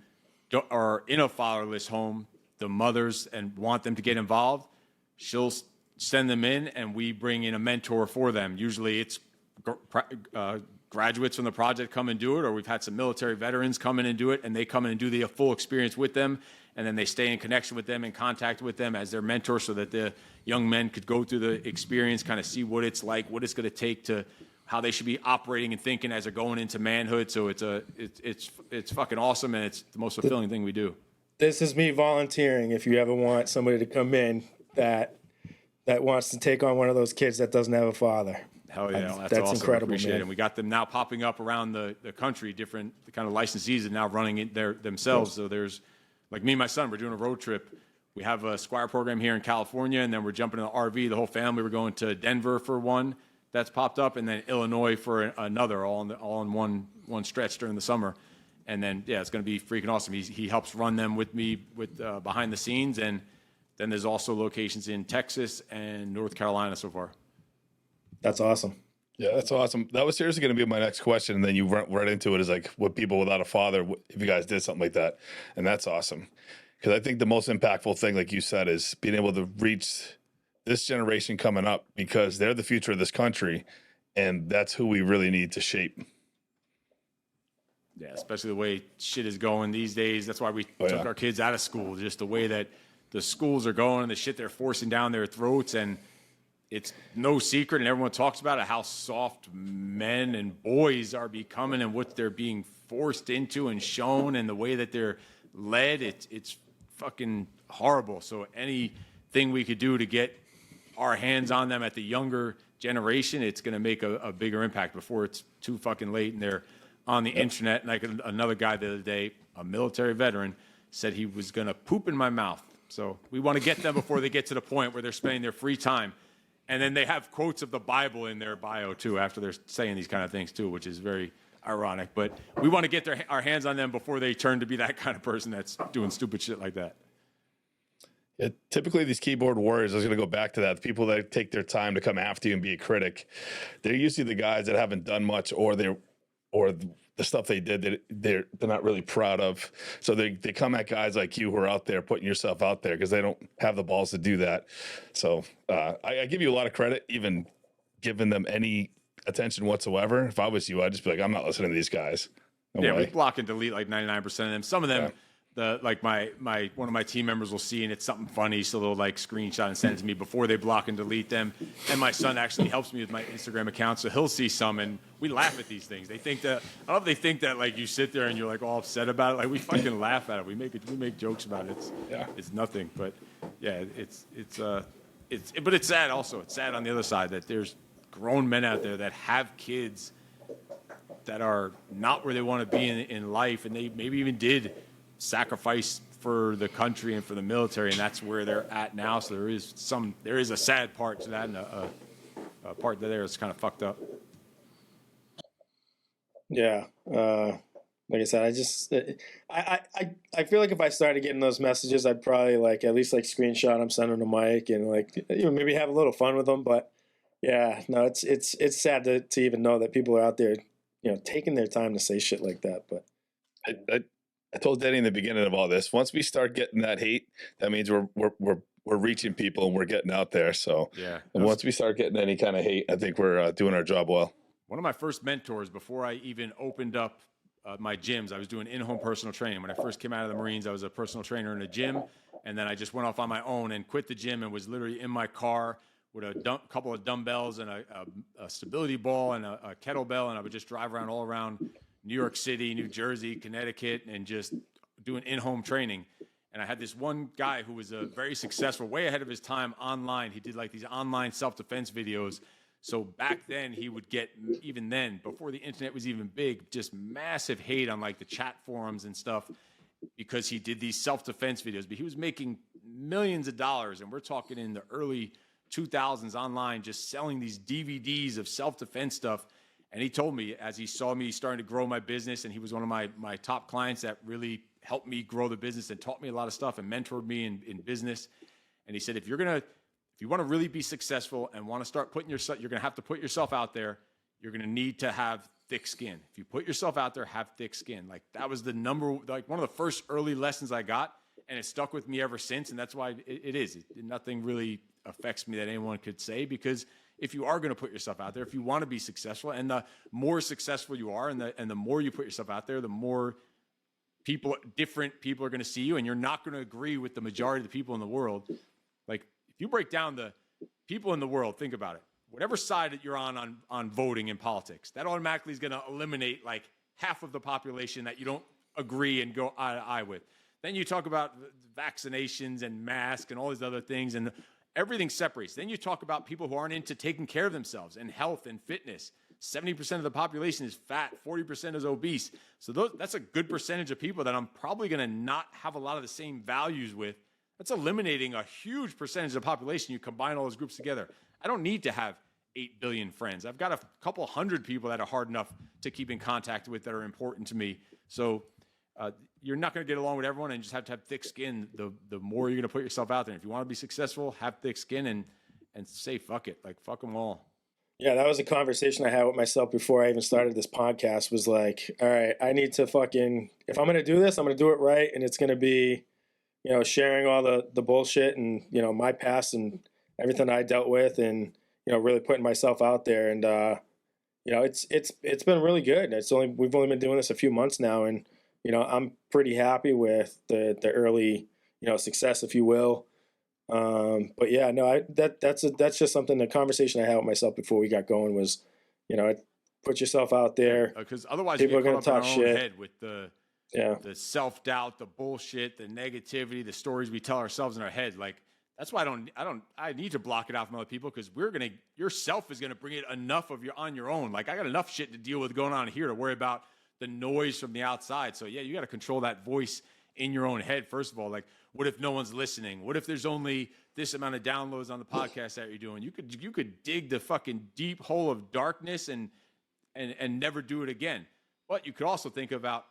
are in a fatherless home, the mothers, and want them to get involved, she'll send them in and we bring in a mentor for them. Usually it's graduates from the project come and do it, or we've had some military veterans come in and do it, and they come in and do the full experience with them, and then they stay in connection with them, in contact with them as their mentor so that the young men could go through the experience, kind of see what it's like, what it's going to take to how they should be operating and thinking as they're going into manhood. So it's fucking awesome, and it's the most fulfilling thing we do. This is me volunteering if you ever want somebody to come in that wants to take on one of those kids that doesn't have a father. Hell yeah, that's awesome. Incredible, Appreciate man. it. And we got them now popping up around the country, different kind of licensees are now running it themselves. So there's, like me and my son, we're doing a road trip. We have a Squire program here in California, and then we're jumping in the RV, the whole family. We're going to Denver for one that's popped up, and then Illinois for another, all in one stretch during the summer. And then, yeah, it's going to be freaking awesome. He helps run them with me behind the scenes, and then there's also locations in Texas and North Carolina so far. That's awesome. Yeah, that's awesome. That was seriously going to be my next question. And then you went right into it is like what people without a father, if you guys did something like that. And that's awesome. Because I think the most impactful thing, like you said, is being able to reach this generation coming up because they're the future of this country. And that's who we really need to shape. Yeah, especially the way shit is going these days. That's why we took our kids out of school, just the way that the schools are going and the shit they're forcing down their throats. And it's no secret, and everyone talks about it, how soft men and boys are becoming and what they're being forced into and shown, and the way that they're led, it's fucking horrible. So anything we could do to get our hands on them at the younger generation, it's going to make a bigger impact before it's too fucking late and they're on the internet. And like another guy the other day, a military veteran, said he was going to poop in my mouth. So we want to get them before they get to the point where they're spending their free time. And then they have quotes of the Bible in their bio too, after they're saying these kind of things too, which is very ironic. But we want to get our hands on them before they turn to be that kind of person that's doing stupid shit like that. Yeah, typically these keyboard warriors, I was going to go back to that. The people that take their time to come after you and be a critic, they're usually the guys that haven't done much, or the stuff they did they're not really proud of. So they come at guys like you who are out there putting yourself out there because they don't have the balls to do that. So I give you a lot of credit, even giving them any attention whatsoever. If I was you, I'd just be like, I'm not listening to these guys. No yeah, way. we block and delete like 99% of them. Some of them, my one of my team members will see and it's something funny, so they'll like screenshot and send it to me before they block and delete them. And my son actually helps me with my Instagram account, so he'll see some and we laugh at these things. They think that I don't know if they think that like you sit there and you're like all upset about it. Like we fucking laugh at it. We make jokes about it. It's nothing, but yeah, but it's sad also. It's sad on the other side that there's grown men out there that have kids that are not where they want to be in life, and they maybe even did sacrifice for the country and for the military, and that's where they're at now. So there is a sad part to that, and a part that there is kind of fucked up. Yeah. Like I said, I feel like if I started getting those messages, I'd probably like at least like screenshot them, send them to Mike, and like maybe have a little fun with them. But yeah, no, it's sad to even know that people are out there, taking their time to say shit like that. But I told Denny in the beginning of all this, once we start getting that hate, that means we're reaching people and we're getting out there. So yeah, and once we start getting any kind of hate, I think we're doing our job well. One of my first mentors, before I even opened up my gyms, I was doing in-home personal training. When I first came out of the Marines, I was a personal trainer in a gym, and then I just went off on my own and quit the gym and was literally in my car with a couple of dumbbells and a stability ball and a kettlebell, and I would just drive around all around New York City, New Jersey, Connecticut, and just doing in-home training. And I had this one guy who was very successful, way ahead of his time online. He did like these online self-defense videos. So back then he would get, even then, before the internet was even big, just massive hate on like the chat forums and stuff because he did these self-defense videos. But he was making millions of dollars, and we're talking in the early 2000s online, just selling these DVDs of self-defense stuff. And he told me, as he saw me starting to grow my business, and he was one of my top clients that really helped me grow the business and taught me a lot of stuff and mentored me in business. And he said, if you want to really be successful and want to start putting yourself, you're going to have to put yourself out there. You're going to need to have thick skin. If you put yourself out there, have thick skin. Like that was one of the first early lessons I got, and it stuck with me ever since. And that's why nothing really affects me that anyone could say, because if you are going to put yourself out there, if you want to be successful, and the more successful you are, and the more you put yourself out there, the more different people are going to see you, and you're not going to agree with the majority of the people in the world. Like if you break down the people in the world, think about it. Whatever side that you're on voting in politics, that automatically is going to eliminate like half of the population that you don't agree and go eye to eye with. Then you talk about vaccinations and masks and all these other things, and everything separates. Then you talk about people who aren't into taking care of themselves and health and fitness. 70% of the population is fat, 40% is obese. So that's a good percentage of people that I'm probably going to not have a lot of the same values with. That's eliminating a huge percentage of the population. You combine all those groups together. I don't need to have 8 billion friends. I've got a couple hundred people that are hard enough to keep in contact with that are important to me. So you're not going to get along with everyone, and you just have to have thick skin. The more you're going to put yourself out there. If you want to be successful, have thick skin and say fuck it. Like fuck them all. yeah, that was a conversation I had with myself before I even started this podcast. Was like, all right, I need to if I'm going to do this, I'm going to do it right, and it's going to be, sharing all the bullshit and my past and everything I dealt with, and really putting myself out there. And it's been really good. We've only been doing this a few months now, and I'm pretty happy with the early success, if you will. But yeah, no, that's just something. The conversation I had with myself before we got going was, put yourself out there, because otherwise people you are get going to caught up talk in our own shit. head with the Yeah. the self-doubt, the bullshit, the negativity, the stories we tell ourselves in our head. Like, that's why I need to block it out from other people, because yourself is going to bring it enough of on your own. Like, I got enough shit to deal with going on here to worry about the noise from the outside. So yeah, you got to control that voice in your own head. First of all, like, what if no one's listening? What if there's only this amount of downloads on the podcast that you're doing? You could dig the fucking deep hole of darkness and never do it again. But you could also think about,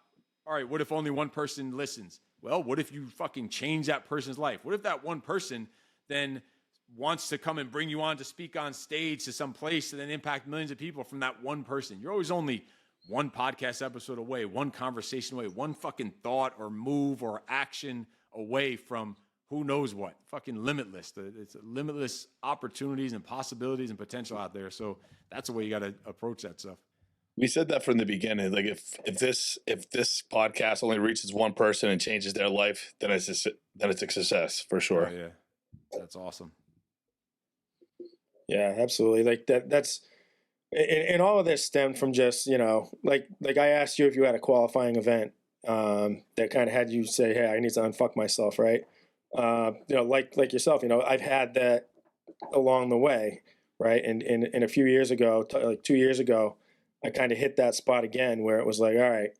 all right, what if only one person listens? Well, what if you fucking change that person's life? What if that one person then wants to come and bring you on to speak on stage to some place and then impact millions of people from that one person? You're always only one podcast episode away, one conversation away, one fucking thought or move or action away from who knows what. Fucking limitless. It's limitless opportunities and possibilities and potential out there. So that's the way you got to approach that stuff. We said that from the beginning. Like, if this podcast only reaches one person and changes their life, then it's a success for sure. Oh, yeah, that's awesome. Yeah, absolutely. Like that's and all of this stemmed from just, like I asked you if you had a qualifying event that kind of had you say, hey, I need to unfuck myself, right? Like yourself, I've had that along the way, right? And a few years ago, like 2 years ago, I kind of hit that spot again where it was like, all right,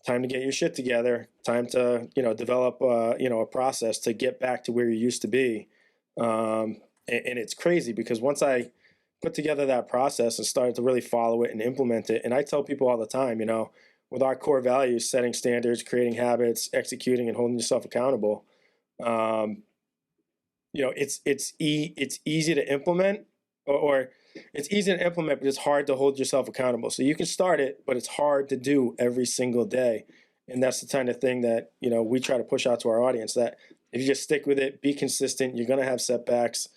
time to get your shit together, time to, develop, a process to get back to where you used to be. And it's crazy because once I put together that process and started to really follow it and implement it, and I tell people all the time, with our core values, setting standards, creating habits, executing and holding yourself accountable, it's easy to implement or it's easy to implement, but it's hard to hold yourself accountable. So you can start it, but it's hard to do every single day. And that's the kind of thing that, we try to push out to our audience, that if you just stick with it, be consistent, you're going to have setbacks,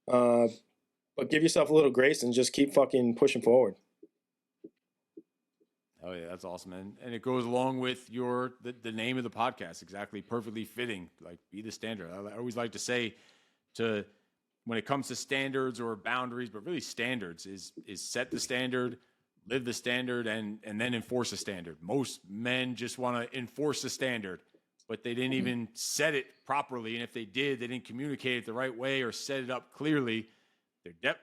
but give yourself a little grace and just keep fucking pushing forward. Oh yeah, that's awesome, man. And it goes along with the name of the podcast, exactly, perfectly fitting, like, be the standard. I always like to say when it comes to standards or boundaries, but really standards is set the standard, live the standard, and then enforce the standard. Most men just want to enforce the standard, but they didn't even set it properly. And if they did, they didn't communicate it the right way or set it up clearly. A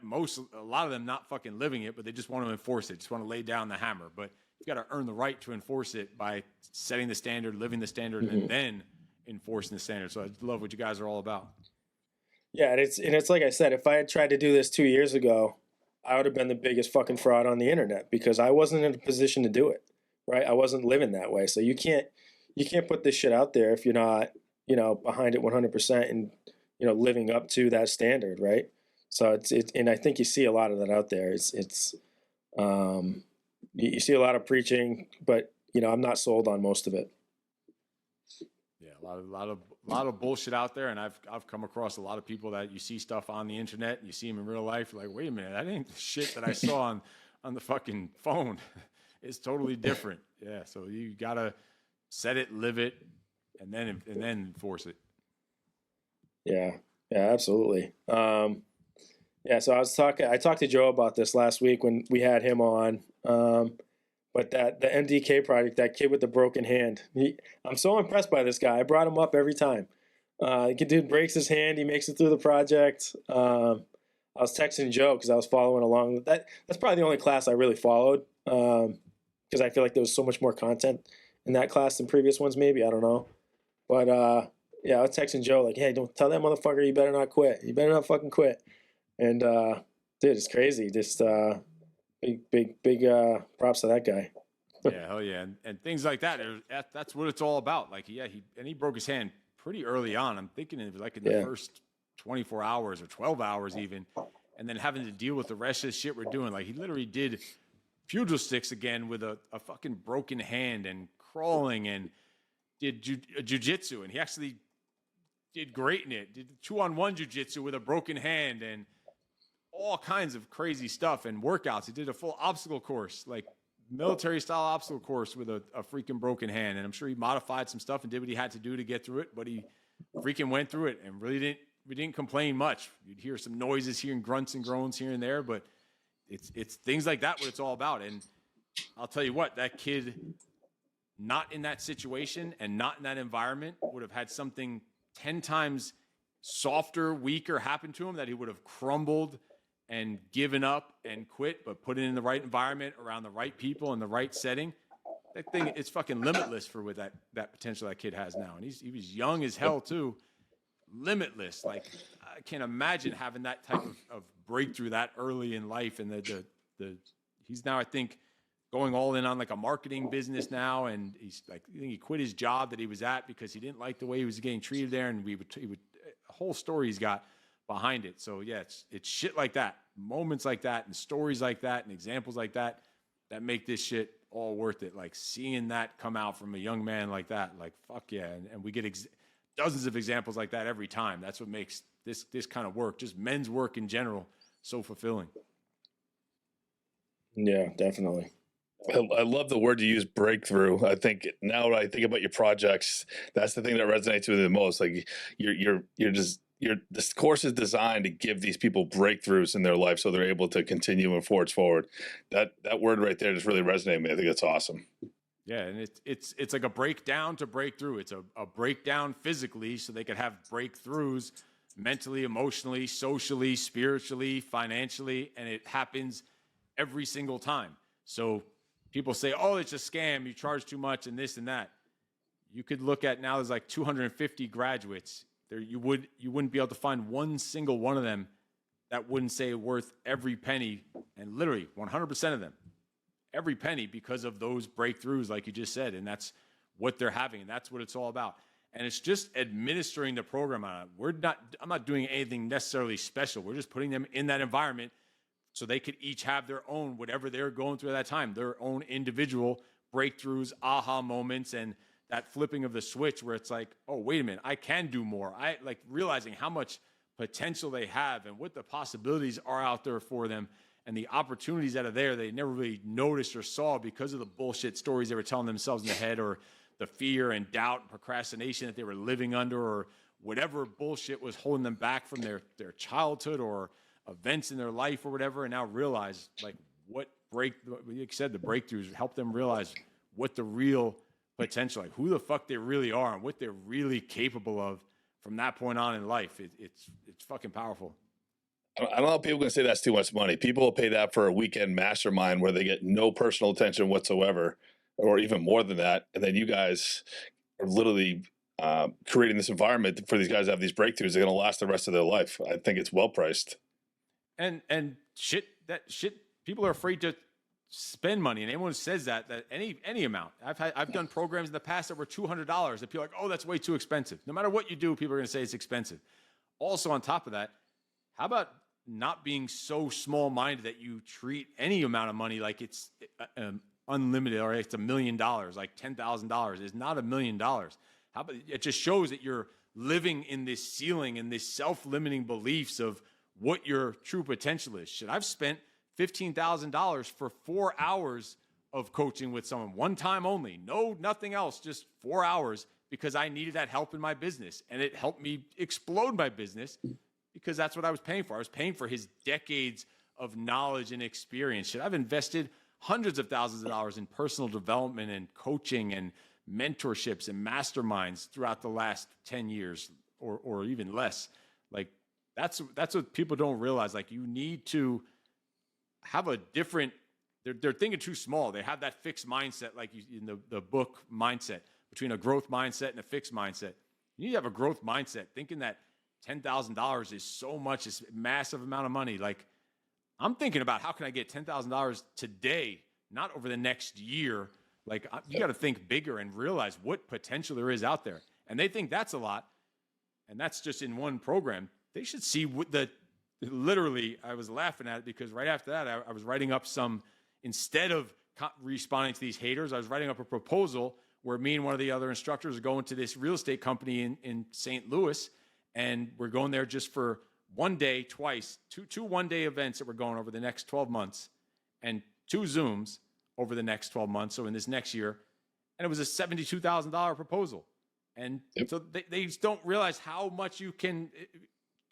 lot of them not fucking living it, but they just want to enforce it, just want to lay down the hammer. But you've got to earn the right to enforce it by setting the standard, living the standard, and then enforcing the standard. So I love what you guys are all about. Yeah, and it's like I said, if I had tried to do this 2 years ago, I would have been the biggest fucking fraud on the internet because I wasn't in a position to do it, right? I wasn't living that way. So you can't put this shit out there if you're not, behind it 100% and, living up to that standard, right? So and I think you see a lot of that out there. You see a lot of preaching, but I'm not sold on most of it. Yeah, a lot of bullshit out there, and I've come across a lot of people that you see stuff on the internet, and you see them in real life. You're like, wait a minute, that ain't the shit that I saw on the fucking phone. It's totally different. Yeah, so you gotta set it, live it, and then enforce it. Yeah, absolutely. Yeah, so I talked to Joe about this last week when we had him on. But the MDK project, that kid with the broken hand, I'm so impressed by this guy. I brought him up every time. The dude breaks his hand, he makes it through the project. I was texting Joe because I was following along with that. That's probably the only class I really followed because I feel like there was so much more content in that class than previous ones. Maybe, I don't know. But I was texting Joe like, "Hey, don't tell that motherfucker you better not quit. You better not fucking quit." And dude, it's crazy. Just big props to that guy. Yeah, hell yeah, and things like that. That's what it's all about. Like, yeah, he broke his hand pretty early on. I'm thinking of like in the first 24 hours or 12 hours even, and then having to deal with the rest of the shit we're doing. Like, he literally did pugil sticks again with a fucking broken hand and crawling and did jiu-jitsu, and he actually did great in it. Did 2-on-1 jiu-jitsu with a broken hand and all kinds of crazy stuff and workouts. He did a full obstacle course, like military style obstacle course with a freaking broken hand. And I'm sure he modified some stuff and did what he had to do to get through it, but he freaking went through it and we didn't complain much. You'd hear some noises here and grunts and groans here and there, but it's things like that what it's all about. And I'll tell you what, that kid not in that situation and not in that environment would have had something 10 times softer, weaker happen to him, that he would have crumbled and given up and quit, but put it in the right environment around the right people in the right setting. That thing, it's fucking limitless for what that potential that kid has now. And he was young as hell too. Limitless. Like, I can't imagine having that type of breakthrough that early in life. And he's now, I think, going all in on like a marketing business now. And he's like, I think he quit his job that he was at because he didn't like the way he was getting treated there. And he would a whole story he's got behind it. So yeah, it's shit like that, moments like that, and stories like that, and examples like that make this shit all worth it. Like, seeing that come out from a young man like that, like, fuck yeah. And we get dozens of examples like that every time. That's what makes this kind of work, just men's work in general, so fulfilling. Yeah, definitely. I love the word you use, breakthrough. I think now when I think about your projects, that's the thing that resonates with me the most. Like, this course is designed to give these people breakthroughs in their life so they're able to continue and forge forward. That word right there just really resonated with me. I think that's awesome. Yeah, and it's like a breakdown to breakthrough. It's a breakdown physically so they could have breakthroughs mentally, emotionally, socially, spiritually, financially, and it happens every single time. So people say, oh, it's a scam, you charge too much and this and that. You could look at now there's like 250 graduates. There you wouldn't be able to find one single one of them that wouldn't say worth every penny, and literally 100% of them, every penny, because of those breakthroughs, like you just said. And that's what they're having, and that's what it's all about. And it's just administering the program on it. I'm not doing anything necessarily special. We're just putting them in that environment so they could each have their own, whatever they're going through at that time, their own individual breakthroughs, aha moments, and that flipping of the switch where it's like, oh, wait a minute, I can do more. I like realizing how much potential they have and what the possibilities are out there for them, and the opportunities that are there they never really noticed or saw because of the bullshit stories they were telling themselves in the head, or the fear and doubt and procrastination that they were living under, or whatever bullshit was holding them back from their childhood or events in their life or whatever. And now realize, like, like you said, the breakthroughs help them realize what the real potential, like who the fuck they really are and what they're really capable of from that point on in life. It's fucking powerful. I don't know if people can say that's too much money. People will pay that for a weekend mastermind where they get no personal attention whatsoever, or even more than that. And then you guys are literally creating this environment for these guys to have these breakthroughs. They're going to last the rest of their life. I think it's well priced. And shit, people are afraid to spend money, and anyone says that any amount. I've done programs in the past that were $200 that people are like, oh, that's way too expensive. No matter what you do, people are going to say it's expensive. Also, on top of that, how about not being so small-minded that you treat any amount of money like it's unlimited, or it's $1 million, like $10,000 is not $1 million. How about it? Just shows that you're living in this ceiling and this self-limiting beliefs of what your true potential is. Shit, I've spent $15,000 for 4 hours of coaching with someone, one time only, nothing else, just 4 hours, because I needed that help in my business, and it helped me explode my business because that's what I was paying for. I was paying for his decades of knowledge and experience. Shit, I've invested hundreds of thousands of dollars in personal development and coaching and mentorships and masterminds throughout the last 10 years or even less. Like, that's what people don't realize. Like, you need to have a different, they're thinking too small. They have that fixed mindset, like in the book Mindset, between a growth mindset and a fixed mindset. You need to have a growth mindset, thinking that $10,000 is so much, it's a massive amount of money. Like, I'm thinking about how can I get $10,000 today, not over the next year. Like, you got to think bigger and realize what potential there is out there. And they think that's a lot, and that's just in one program. They should see what literally, I was laughing at it because right after that, I was writing up instead of responding to these haters, I was writing up a proposal where me and one of the other instructors are going to this real estate company in St. Louis, and we're going there just for one day, twice, two one-day events that we're going over the next 12 months, and 2 Zooms over the next 12 months, so in this next year, and it was a $72,000 proposal. And so they just don't realize how much you can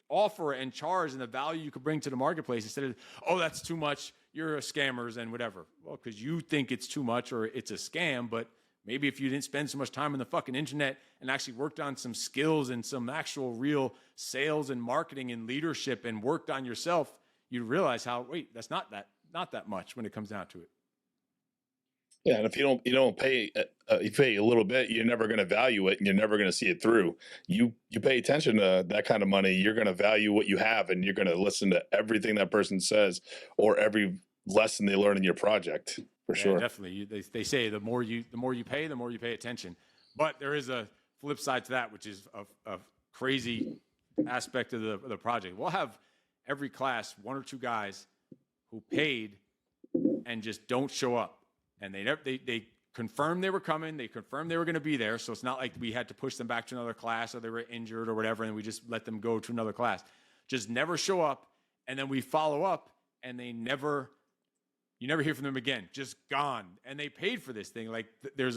offer and charge and the value you could bring to the marketplace, instead of, oh, that's too much, you're a scammers and whatever. Well, because you think it's too much or it's a scam, but Maybe if you didn't spend so much time on the fucking internet and actually worked on some skills and some actual real sales and marketing and leadership and worked on yourself, you'd realize how, wait, that's not that much when it comes down to it. Yeah, and if you don't pay, you pay a little bit, you're never going to value it, and you're never going to see it through. You pay attention to that kind of money, you're going to value what you have, and you're going to listen to everything that person says or every lesson they learn in your project. For sure, definitely. They say the more you pay, the more you pay attention. But there is a flip side to that, which is a crazy aspect of the project. We'll have every class 1 or 2 guys who paid and just don't show up. And they confirmed they were coming. They confirmed they were going to be there. So it's not like we had to push them back to another class or they were injured or whatever, and we just let them go to another class. Just never show up, and then we follow up, and you never hear from them again. Just gone. And they paid for this thing. Like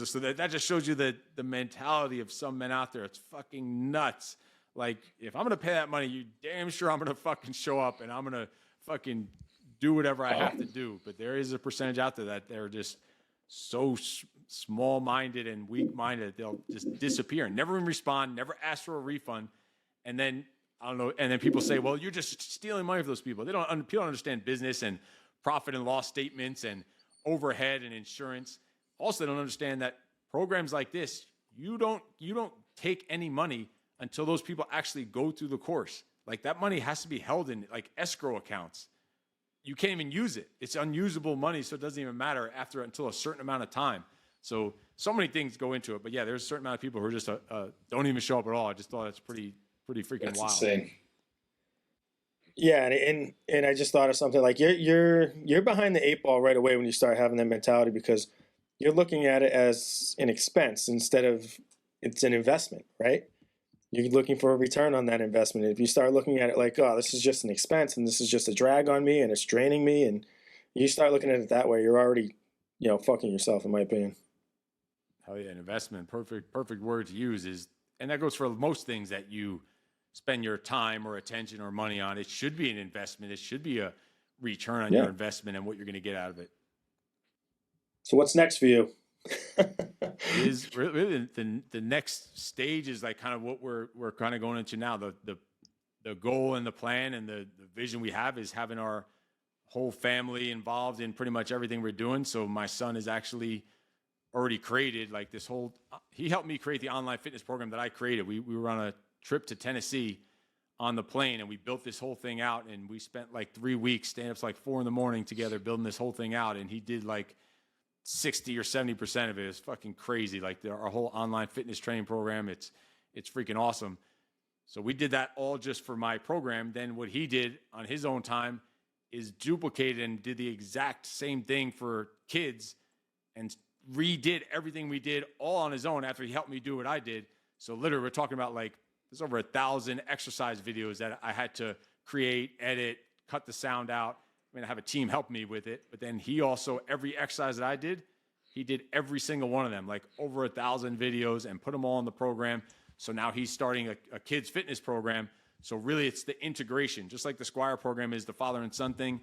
so that just shows you the mentality of some men out there. It's fucking nuts. Like, if I'm going to pay that money, you damn sure I'm going to fucking show up, and I'm going to fucking do whatever I have to do. But there is a percentage out there that they're just so small-minded and weak-minded that they'll just disappear, never even respond, never ask for a refund. And then, I don't know, and then people say, well, you're just stealing money from those people. People don't understand business and profit and loss statements and overhead and insurance. Also, they don't understand that programs like this, you don't take any money until those people actually go through the course. Like, that money has to be held in like escrow accounts. You can't even use it. It's unusable money, so it doesn't even matter until a certain amount of time. So many things go into it. But yeah, there's a certain amount of people who are just don't even show up at all. I just thought that's pretty freaking that's wild. Insane. Yeah, and I just thought of something like you're behind the 8 ball right away when you start having that mentality, because you're looking at it as an expense instead of it's an investment, right? You're looking for a return on that investment. If you start looking at it like, oh, this is just an expense and this is just a drag on me and it's draining me, and you start looking at it that way, you're already, fucking yourself, in my opinion. Hell yeah, an investment. Perfect word to use and that goes for most things that you spend your time or attention or money on. It should be an investment. It should be a return on your investment and what you're going to get out of it. So what's next for you? Is really the next stage is like kind of what we're kind of going into now. The goal and the plan and the vision we have is having our whole family involved in pretty much everything we're doing. So my son is actually already created like this whole. He helped me create the online fitness program that I created. We were on a trip to Tennessee on the plane, and we built this whole thing out. And we spent like 3 weeks, staying up to like 4 a.m. together building this whole thing out. And he did like 60 or 70% of it. Is fucking crazy. Like our whole online fitness training program, it's freaking awesome. So we did that all just for my program. Then what he did on his own time is duplicated and did the exact same thing for kids and redid everything we did all on his own after he helped me do what I did. So literally we're talking about like there's over 1,000 exercise videos that I had to create, edit, cut the sound out. I mean, I have a team help me with it, but then he also, every exercise that I did, he did every single one of them, like over 1,000 videos, and put them all in the program. So now he's starting a kids fitness program. So really it's the integration, just like the Squire program is the father and son thing.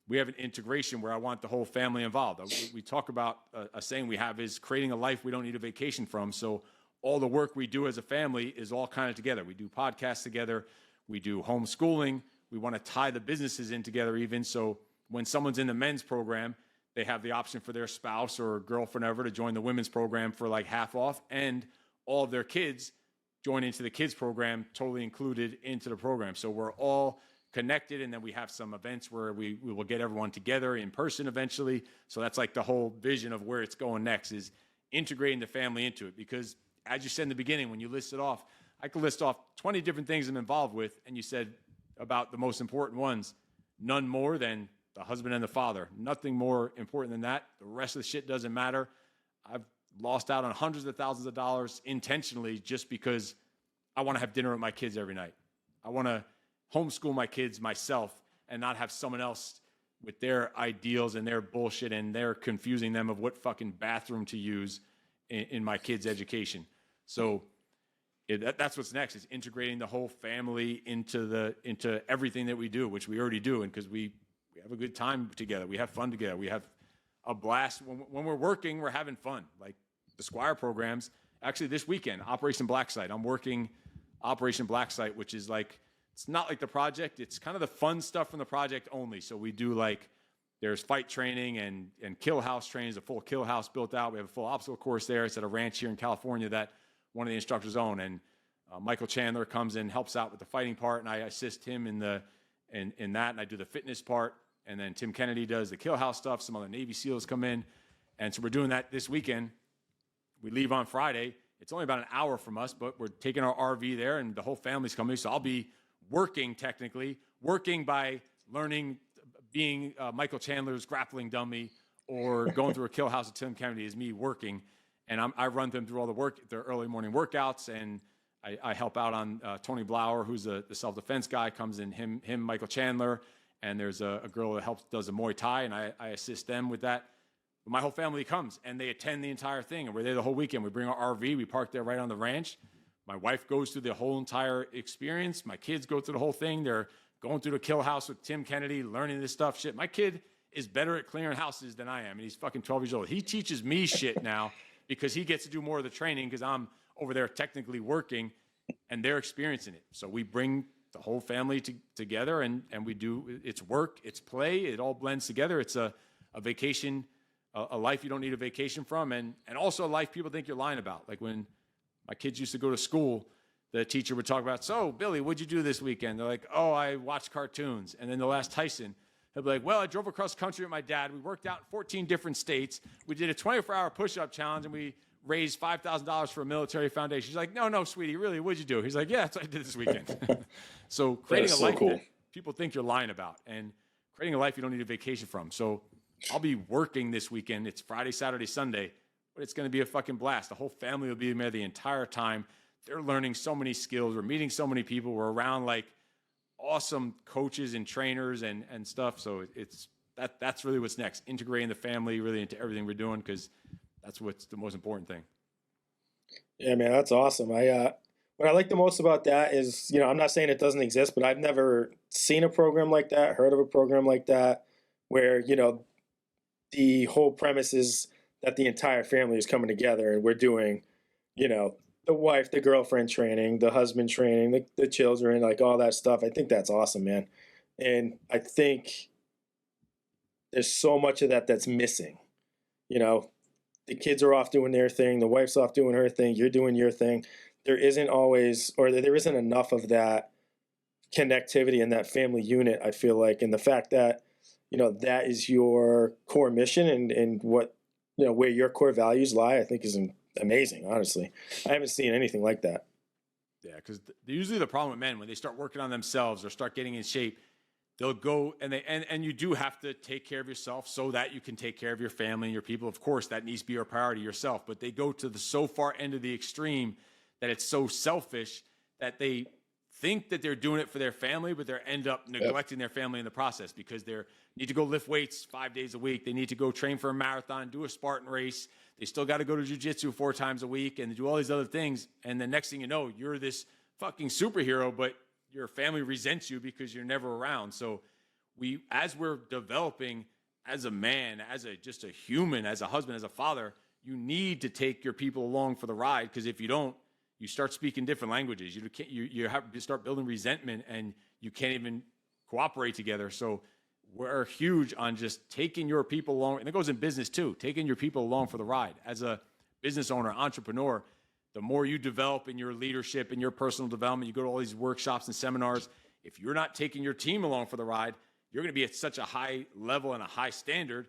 We have an integration where I want the whole family involved. We talk about a saying we have is creating a life we don't need a vacation from. So all the work we do as a family is all kind of together. We do podcasts together. We do homeschooling. We want to tie the businesses in together even. So when someone's in the men's program, they have the option for their spouse or girlfriend ever to join the women's program for like half off, and all of their kids join into the kids program, totally included into the program. So we're all connected, and then we have some events where we will get everyone together in person eventually. So that's like the whole vision of where it's going next, is integrating the family into it. Because as you said in the beginning, when you listed off, I could list off 20 different things I'm involved with, and you said about the most important ones, none more than the husband and the father. Nothing more important than that. The rest of the shit doesn't matter. I've lost out on hundreds of thousands of dollars intentionally just because I want to have dinner with my kids every night. I want to homeschool my kids myself and not have someone else with their ideals and their bullshit and they're confusing them of what fucking bathroom to use in my kids' education. So that's what's next, is integrating the whole family into everything that we do, which we already do. And because we have a good time together. We have fun together. We have a blast. When we're working, we're having fun. Like, the Squire programs. Actually, this weekend, Operation Black Site. I'm working Operation Black Site, which is like, it's not like the project. It's kind of the fun stuff from the project only. So we do like, there's fight training and kill house training. There's a full kill house built out. We have a full obstacle course there. It's at a ranch here in California that one of the instructors own. And Michael Chandler comes in, helps out with the fighting part, and I assist him in that, and I do the fitness part. And then Tim Kennedy does the kill house stuff. Some other Navy SEALs come in. And so we're doing that this weekend. We leave on Friday. It's only about an hour from us, but we're taking our RV there, and the whole family's coming. So I'll be working by learning, being Michael Chandler's grappling dummy, or going through a kill house with Tim Kennedy is me working. And I run them through all the early morning workouts, and I help out on Tony Blauer, who's the self-defense guy, comes in, him, Michael Chandler, and there's a girl that does the Muay Thai, and I assist them with that. But my whole family comes, and they attend the entire thing, and we're there the whole weekend. We bring our RV, we park there right on the ranch. My wife goes through the whole entire experience. My kids go through the whole thing. They're going through the kill house with Tim Kennedy, learning this stuff. Shit, my kid is better at clearing houses than I am, and he's fucking 12 years old. He teaches me shit now because he gets to do more of the training because I'm over there technically working, and they're experiencing it. So we bring the whole family together, and we do, it's work, it's play, it all blends together. It's a vacation, a life you don't need a vacation from, and also a life people think you're lying about. Like when my kids used to go to school, the teacher would talk about, so Billy, what'd you do this weekend? They're like, oh, I watched cartoons. And then they'll ask Tyson, he'll be like, well, I drove across country with my dad. We worked out in 14 different states. We did a 24-hour push-up challenge, and we raised $5,000 for a military foundation. She's like, no, sweetie, really, what'd you do? He's like, yeah, that's what I did this weekend. So creating a life that people think you're lying about, and creating a life you don't need a vacation from. So I'll be working this weekend. It's Friday, Saturday, Sunday, but it's going to be a fucking blast. The whole family will be there the entire time. They're learning so many skills. We're meeting so many people. We're around like awesome coaches and trainers and stuff. So that's really what's next. Integrating the family really into everything we're doing, because that's what's the most important thing. Yeah, man, that's awesome. What I like the most about that is, I'm not saying it doesn't exist, but I've never seen a program like that, heard of a program like that, where, the whole premise is that the entire family is coming together, and we're doing, the wife, the girlfriend training, the husband training, the children, like all that stuff. I think that's awesome, man. And I think there's so much of that that's missing. The kids are off doing their thing. The wife's off doing her thing. You're doing your thing. There isn't always, or there isn't enough of that connectivity in that family unit, I feel like. And the fact that, that is your core mission and what, where your core values lie, I think is amazing, honestly. I haven't seen anything like that. Yeah, because usually the problem with men, when they start working on themselves or start getting in shape, they'll go and you do have to take care of yourself so that you can take care of your family and your people. Of course, that needs to be your priority yourself. But they go to the so far end of the extreme that it's so selfish that they think that they're doing it for their family, but they end up neglecting their family in the process, because they need to go lift weights 5 days a week. They need to go train for a marathon, do a Spartan race. They still got to go to jiu-jitsu 4 times a week and do all these other things. And the next thing you know, you're this fucking superhero, but your family resents you because you're never around. So as we're developing as a man, just a human, as a husband, as a father, you need to take your people along for the ride, because if you don't, you start speaking different languages. You have to start building resentment, and you can't even cooperate together. So we're huge on just taking your people along, and it goes in business too, taking your people along for the ride. As a business owner, entrepreneur, the more you develop in your leadership and your personal development, you go to all these workshops and seminars. If you're not taking your team along for the ride, you're going to be at such a high level and a high standard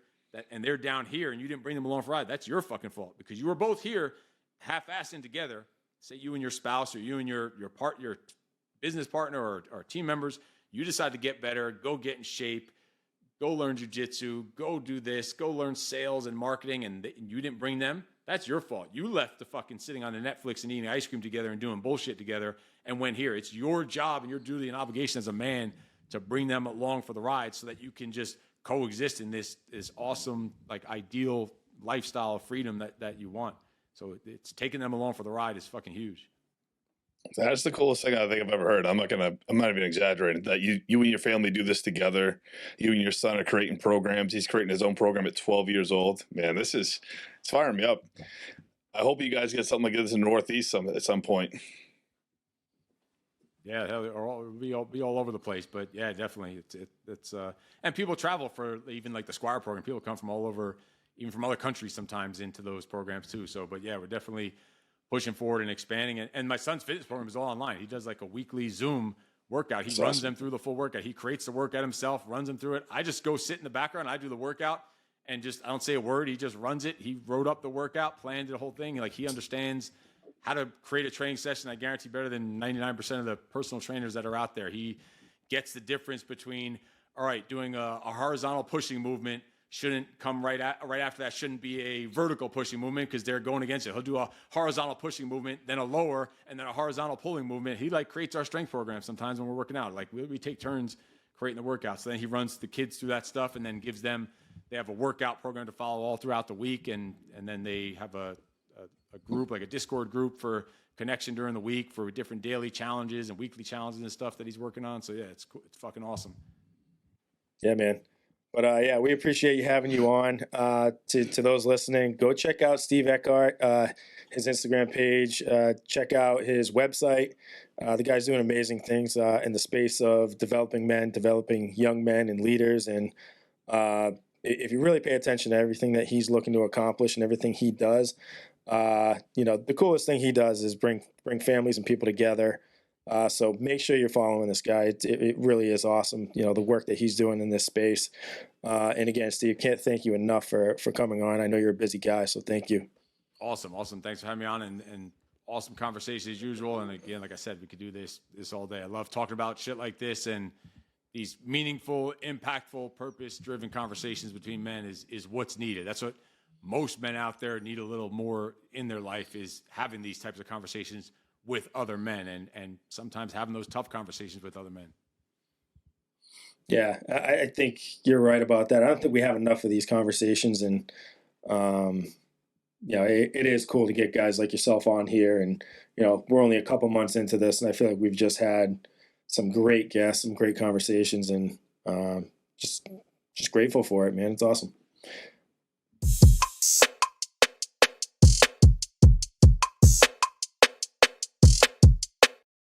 and they're down here, and you didn't bring them along for the ride. That's your fucking fault, because you were both here half-assing together. Say you and your spouse, or you and your business partner or team members, you decide to get better, go get in shape, go learn jiu-jitsu, go do this, go learn sales and marketing, and you didn't bring them. That's your fault. You left the fucking sitting on the Netflix and eating ice cream together and doing bullshit together and went here. It's your job and your duty and obligation as a man to bring them along for the ride, so that you can just coexist in this awesome, like, ideal lifestyle of freedom that you want. So it's taking them along for the ride is fucking huge. That's the coolest thing I think I've ever heard. I'm not even exaggerating. That you and your family do this together. You and your son are creating programs. He's creating his own program at 12 years old. Man, it's firing me up. I hope you guys get something like this in the Northeast at some point. Yeah, hell, it'll be all over the place, but yeah, definitely, it's and people travel for even like the Squire program. People come from all over, even from other countries sometimes into those programs too. So, but yeah, we're definitely pushing forward and expanding. And my son's fitness program is all online. He does like a weekly Zoom workout. He That's runs awesome. them through the full workout. He creates the workout himself, runs them through it. I just go sit in the background. I do the workout and just I don't say a word. He just runs it. He wrote up the workout, planned the whole thing. Like he understands how to create a training session, I guarantee, better than 99% of the personal trainers that are out there. He gets the difference between, all right, doing a horizontal pushing movement shouldn't come right after that, shouldn't be a vertical pushing movement because they're going against it. He'll do a horizontal pushing movement, then a lower, and then a horizontal pulling movement. He like creates our strength program sometimes when we're working out. Like we take turns creating the workouts. So then he runs the kids through that stuff and then gives them, they have a workout program to follow all throughout the week. And then they have a group, like a Discord group for connection during the week for different daily challenges and weekly challenges and stuff that he's working on. So yeah, it's cool. It's fucking awesome. Yeah, man. But yeah, we appreciate you having you on. To those listening, go check out Steve Eckert, his Instagram page. Check out his website. The guy's doing amazing things in the space of developing men, developing young men and leaders. And if you really pay attention to everything that he's looking to accomplish and everything he does, the coolest thing he does is bring families and people together. So make sure you're following this guy. It really is awesome, the work that he's doing in this space. And again, Steve, can't thank you enough for coming on. I know you're a busy guy, so thank you. Awesome. Thanks for having me on and awesome conversation as usual. And again, like I said, we could do this all day. I love talking about shit like this and these meaningful, impactful, purpose-driven conversations between men is what's needed. That's what most men out there need a little more in their life, is having these types of conversations with other men and sometimes having those tough conversations with other men. Yeah, I think you're right about that. I don't think we have enough of these conversations, and it is cool to get guys like yourself on here. And we're only a couple months into this, and I feel like we've just had some great guests, some great conversations, and just grateful for it, man. It's awesome.